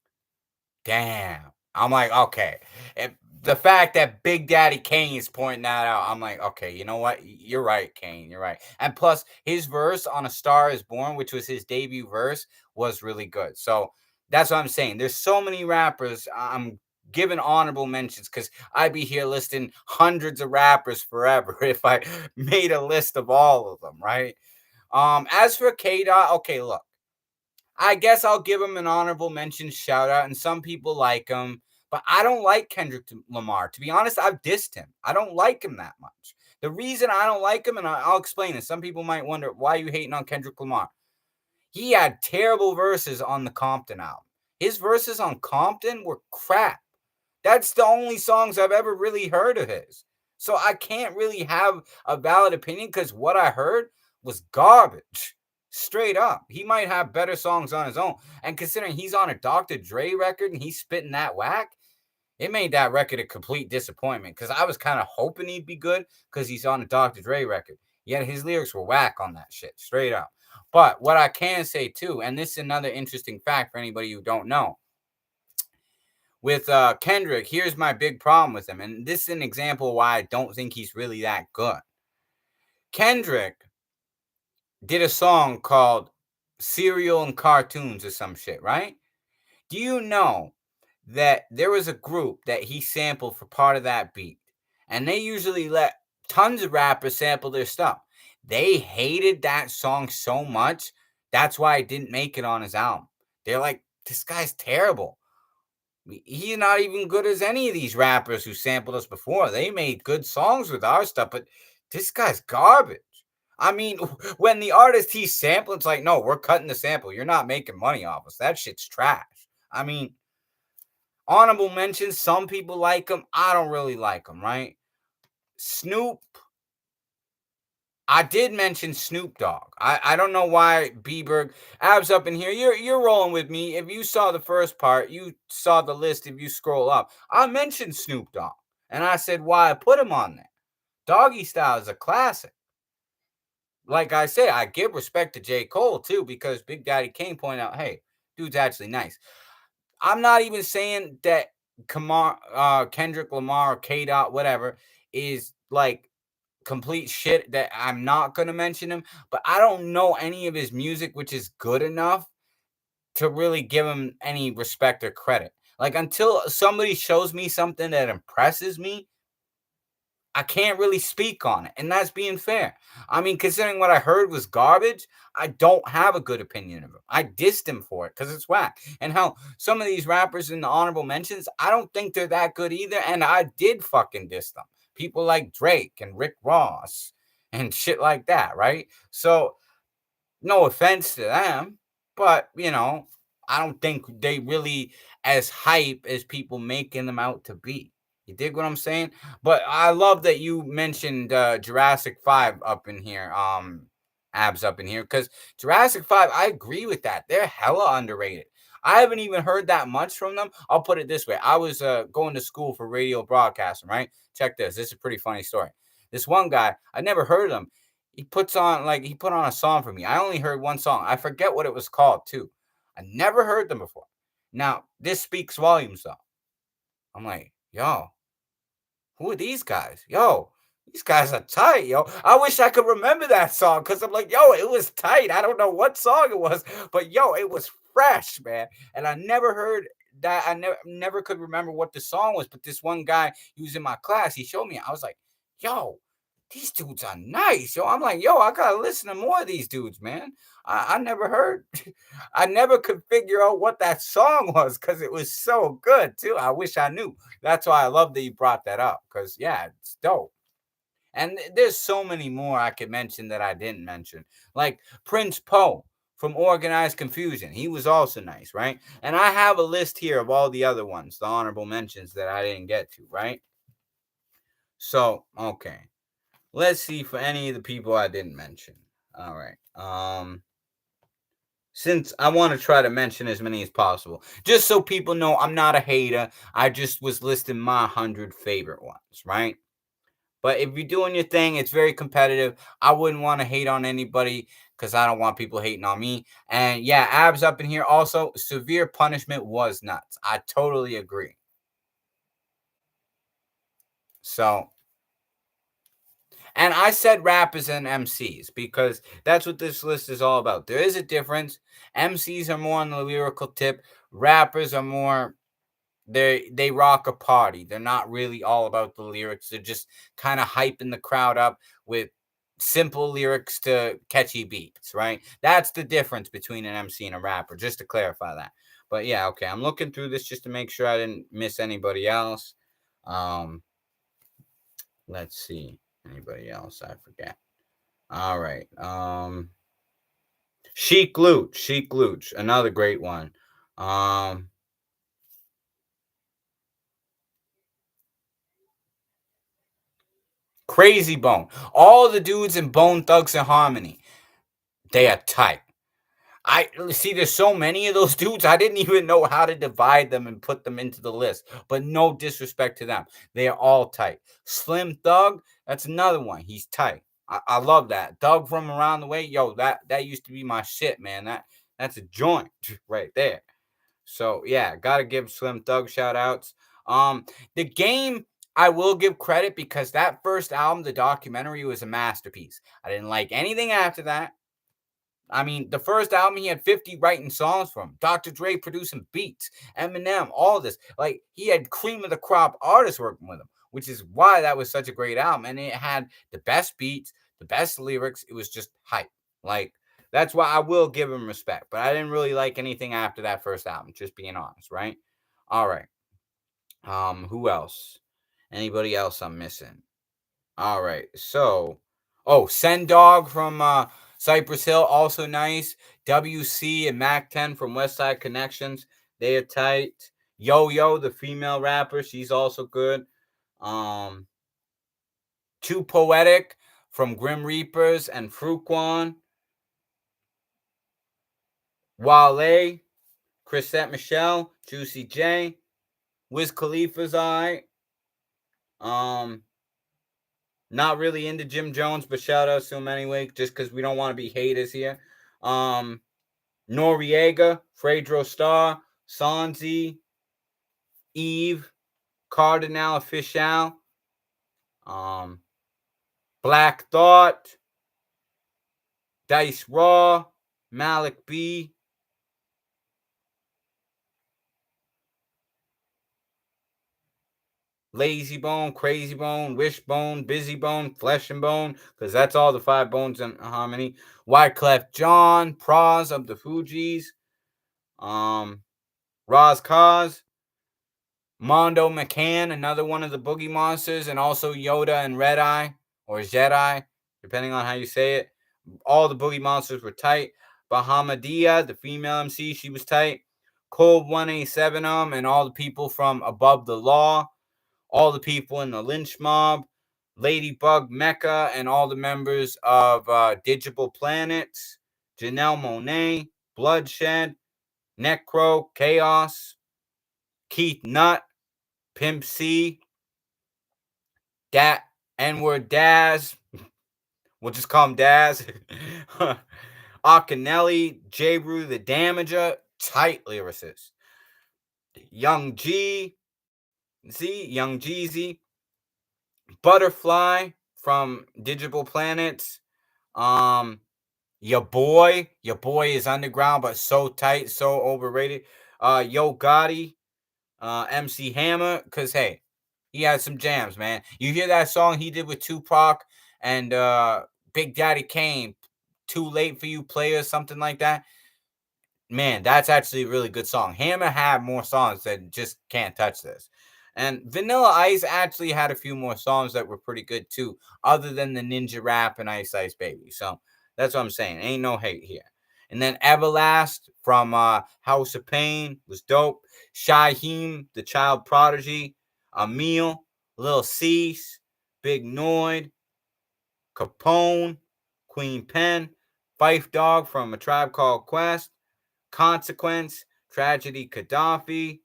damn. I'm like, okay. If the fact that Big Daddy Kane is pointing that out, I'm like, okay, you know what? You're right, Kane. You're right. And plus, his verse on A Star Is Born, which was his debut verse, was really good. So that's what I'm saying. There's so many rappers I'm giving honorable mentions because I'd be here listing hundreds of rappers forever if I made a list of all of them, right? As for K Dot, okay, look, I guess I'll give him an honorable mention shout out, and some people like him, but I don't like Kendrick Lamar. To be honest, I've dissed him. I don't like him that much. The reason I don't like him, and I'll explain this. Some people might wonder why you hating on Kendrick Lamar. He had terrible verses on the Compton album. His verses on Compton were crap. That's the only songs I've ever really heard of his. So I can't really have a valid opinion because what I heard was garbage. Straight up. He might have better songs on his own. And considering he's on a Dr. Dre record and he's spitting that whack, it made that record a complete disappointment because I was kind of hoping he'd be good because he's on a Dr. Dre record. Yet his lyrics were whack on that shit, straight up. But what I can say too, and this is another interesting fact for anybody who don't know, with Kendrick, here's my big problem with him. And this is an example why I don't think he's really that good. Kendrick did a song called Cereal and Cartoons or some shit, right? Do you know that there was a group that he sampled for part of that beat? And they usually let tons of rappers sample their stuff. They hated that song so much. That's why it didn't make it on his album. They're like, this guy's terrible. He's not even good as any of these rappers who sampled us before. They made good songs with our stuff, but this guy's garbage. I mean, when the artist he's sampling, it's like, no, we're cutting the sample. You're not making money off us. That shit's trash. I mean, honorable mentions, some people like him. I don't really like him, right? Snoop, I did mention Snoop Dogg. I don't know why Bieberg, Abs up in here. You're rolling with me. If you saw the first part, you saw the list. If you scroll up, I mentioned Snoop Dogg, and I said why I put him on there. Doggy Style is a classic. Like I say, I give respect to J. Cole too, because Big Daddy Kane pointed out, hey, dude's actually nice. I'm not even saying that Kendrick Lamar or K. Dot, whatever, is like complete shit that I'm not gonna mention him, but I don't know any of his music which is good enough to really give him any respect or credit. Like until somebody shows me something that impresses me, I can't really speak on it, and that's being fair. I mean, considering what I heard was garbage, I don't have a good opinion of him. I dissed him for it because it's whack. And how some of these rappers in the honorable mentions, I don't think they're that good either, and I did fucking diss them. People like Drake and Rick Ross and shit like that, right? So no offense to them, but I don't think they really as hype as people making them out to be. You dig what I'm saying? But I love that you mentioned Jurassic 5 up in here, abs up in here, because Jurassic 5, I agree with that. They're hella underrated. I haven't even heard that much from them. I'll put it this way. I was going to school for radio broadcasting, right? Check this. This is a pretty funny story. This one guy, I never heard of him. He put on a song for me. I only heard one song. I forget what it was called too. I never heard them before. Now, this speaks volumes though. I'm like, yo, who are these guys? Yo, these guys are tight, yo. I wish I could remember that song because I'm like, yo, it was tight. I don't know what song it was, but yo, it was fresh, man. And I never heard that. I never could remember what the song was. But this one guy, he was in my class. He showed me. I was like, yo, these dudes are nice, yo. I'm like, yo, I gotta listen to more of these dudes, man. I never heard, I never could figure out what that song was because it was so good too. I wish I knew. That's why I love that you brought that up because yeah, it's dope. And there's so many more I could mention that I didn't mention, like Prince Poe from Organized Confusion. He was also nice, right? And I have a list here of all the other ones, the honorable mentions that I didn't get to, right? So okay. Let's see for any of the people I didn't mention. All right. Since I want to try to mention as many as possible, just so people know I'm not a hater. I just was listing my 100 favorite ones, right? But if you're doing your thing, it's very competitive. I wouldn't want to hate on anybody because I don't want people hating on me. And yeah, abs up in here. Also, severe punishment was nuts. I totally agree. So and I said rappers and MCs because that's what this list is all about. There is a difference. MCs are more on the lyrical tip. Rappers are more they rock a party. They're not really all about the lyrics. They're just kind of hyping the crowd up with simple lyrics to catchy beats, right? That's the difference between an MC and a rapper, just to clarify that. But yeah, okay. I'm looking through this just to make sure I didn't miss anybody else. Um, let's see. Anybody else? I forget. All right. Chic Luch, another great one. Um, Crazy Bone. All the dudes in Bone Thugs and Harmony, they are tight. I see there's so many of those dudes. I didn't even know how to divide them and put them into the list. But no disrespect to them. They are all tight. Slim Thug, that's another one. He's tight. I love that. Thug from around the way. Yo, that used to be my shit, man. That's a joint right there. So yeah, gotta give Slim Thug shout outs. The game I will give credit because that first album, the documentary, was a masterpiece. I didn't like anything after that. I mean, the first album he had 50 writing songs from. Dr. Dre producing beats, Eminem, all this. Like he had cream of the crop artists working with him, which is why that was such a great album. And it had the best beats, the best lyrics. It was just hype. Like that's why I will give him respect. But I didn't really like anything after that first album, just being honest, right? All right. Who else? Anybody else I'm missing? All right. So, oh, Send Dog from Cypress Hill, also nice. WC and Mac 10 from West Side Connections, they are tight. Yo Yo, the female rapper, she's also good. Um, Too Poetic from Grim Reapers and Fruquan. Wale, Chrisette Michelle, Juicy J, Wiz Khalifa's eye. Um, Not really into Jim Jones, but shout out to him anyway, just because we don't want to be haters here. Um, Noriega, Fredro Starr, Sanzi, Eve, Cardinal Official, um, Black Thought, Dice Raw, Malik B, Lazy Bone, Crazy Bone, Wishbone, Busy Bone, Flesh and Bone, because that's all the five bones in harmony. Wyclef John, Praz of the Fugees, um, Roz Kaz, Mondo McCann, another one of the Boogie Monsters, and also Yoda and Red Eye, or Jedi, depending on how you say it. All the Boogie Monsters were tight. Bahamadia, the female MC, she was tight. Cold 187 and all the people from Above the Law, all the people in the Lynch Mob, Ladybug Mecca, and all the members of Digital Planets, Janelle Monáe, Bloodshed, Necro, Chaos, Keith Nutt, Pimp C, Dat N-word Daz. We'll just call him Daz. Akinelli, J. Rue the Damager, tight lyricist. Young G, Young Jeezy, Butterfly from Digital Planets. Your boy is underground, but so tight, so overrated. Yo Gotti, MC Hammer, cause hey, he had some jams, man. You hear that song he did with Tupac and Big Daddy Kane, "Too Late for You, Player," something like that. Man, that's actually a really good song. Hammer had more songs that just can't touch this. And Vanilla Ice actually had a few more songs that were pretty good too, other than the Ninja Rap and Ice Ice Baby. So that's what I'm saying. Ain't no hate here. And then Everlast from House of Pain was dope. Shaheem, the Child Prodigy, Emil, Lil Cease, Big Noid, Capone, Queen Pen, Fife Dog from A Tribe Called Quest, Consequence, Tragedy Gaddafi,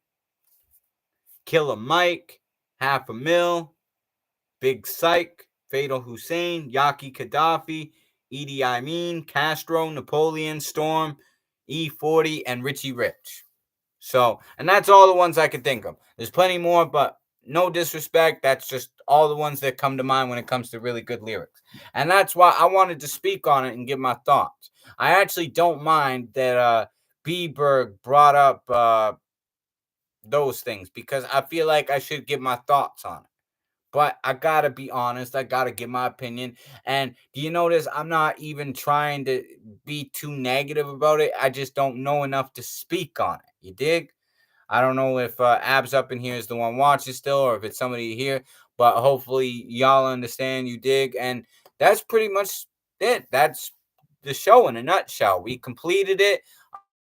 Killer Mike, Half a Mil, Big Psych, Fatal Hussein, Yaki Gaddafi, Idi Amin, Castro, Napoleon, Storm, E40, and Richie Rich. So, and that's all the ones I can think of. There's plenty more, but no disrespect. That's just all the ones that come to mind when it comes to really good lyrics. And that's why I wanted to speak on it and give my thoughts. I actually don't mind that B. Berg brought up those things because I feel like I should give my thoughts on it. But I gotta be honest. I gotta give my opinion. And do you notice I'm not even trying to be too negative about it? I just don't know enough to speak on it. You dig? I don't know if Abs up in here is the one watching still or if it's somebody here, but hopefully y'all understand, you dig. And that's pretty much it. That's the show in a nutshell. We completed it.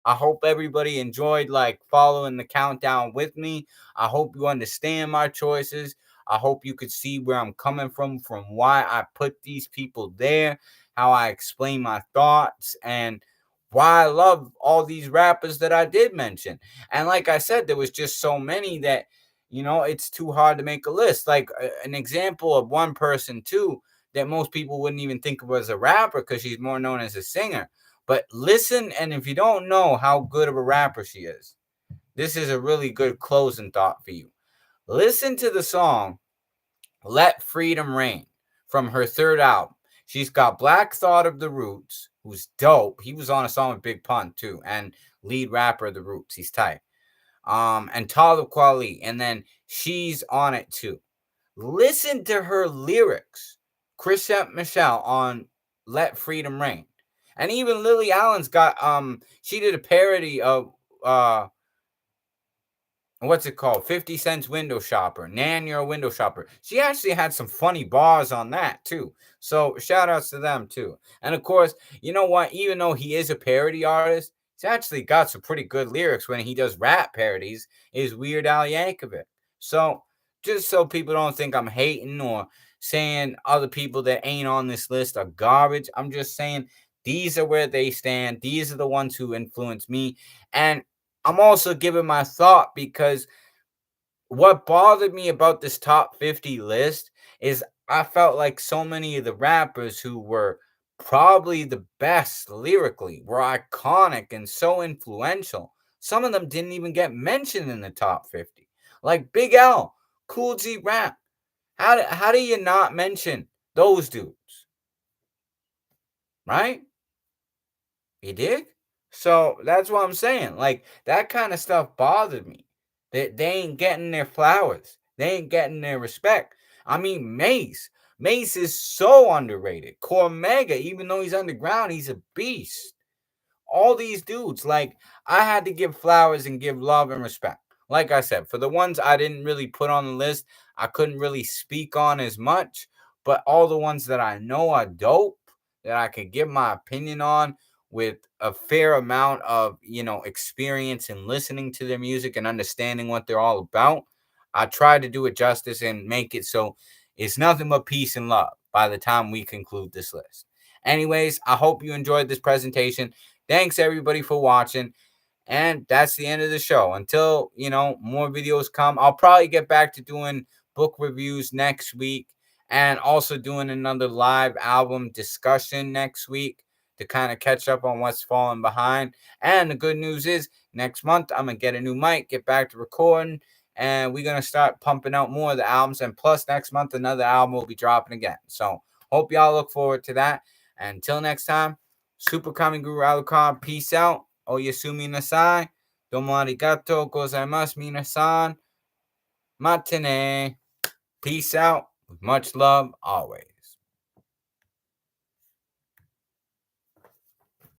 I hope everybody enjoyed like following the countdown with me. I hope you understand my choices. I hope you could see where I'm coming from why I put these people there, how I explain my thoughts, and why I love all these rappers that I did mention. And like I said, there was just so many that, it's too hard to make a list. Like an example of one person, too, that most people wouldn't even think of as a rapper because she's more known as a singer. But listen, and if you don't know how good of a rapper she is, this is a really good closing thought for you. Listen to the song Let Freedom Reign from her third album. She's got Black Thought of the Roots, who's dope. He was on a song with Big Pun too, and lead rapper of the Roots. He's tight. And Talib Kweli, and then she's on it too. Listen to her lyrics. Chrisette Michelle on Let Freedom Reign. And even Lily Allen's got she did a parody of what's it called? 50 Cent's Window Shopper. Nan, you're a window shopper. She actually had some funny bars on that too. So shout outs to them too. And of course, you know what? Even though he is a parody artist, he's actually got some pretty good lyrics when he does rap parodies, is Weird Al Yankovic. So just so people don't think I'm hating or saying other people that ain't on this list are garbage, I'm just saying these are where they stand. These are the ones who influence me. And I'm also giving my thought because what bothered me about this top 50 list is I felt like so many of the rappers who were probably the best lyrically were iconic and so influential. Some of them didn't even get mentioned in the top 50. Like Big L, Cool G Rap. How do you not mention those dudes? Right? You dig? So that's what I'm saying. Like that kind of stuff bothered me. They ain't getting their flowers. They ain't getting their respect. I mean, Mace. Mace is so underrated. Cormega, even though he's underground, he's a beast. All these dudes, like I had to give flowers and give love and respect. Like I said, for the ones I didn't really put on the list, I couldn't really speak on as much. But all the ones that I know are dope, that I could give my opinion on with a fair amount of, experience in listening to their music and understanding what they're all about, I try to do it justice and make it so it's nothing but peace and love by the time we conclude this list. Anyways, I hope you enjoyed this presentation. Thanks everybody for watching. And that's the end of the show. Until, more videos come, I'll probably get back to doing book reviews next week and also doing another live album discussion next week to kind of catch up on what's falling behind. And the good news is next month, I'm going to get a new mic, get back to recording, and we're going to start pumping out more of the albums. And plus, next month, another album will be dropping again. So, hope y'all look forward to that. And until next time, Super Kami Guru Alucard, peace out. Oyasumi nasai. Domo arigato gozaimasu minasan. Matane. Peace out. With much love, always.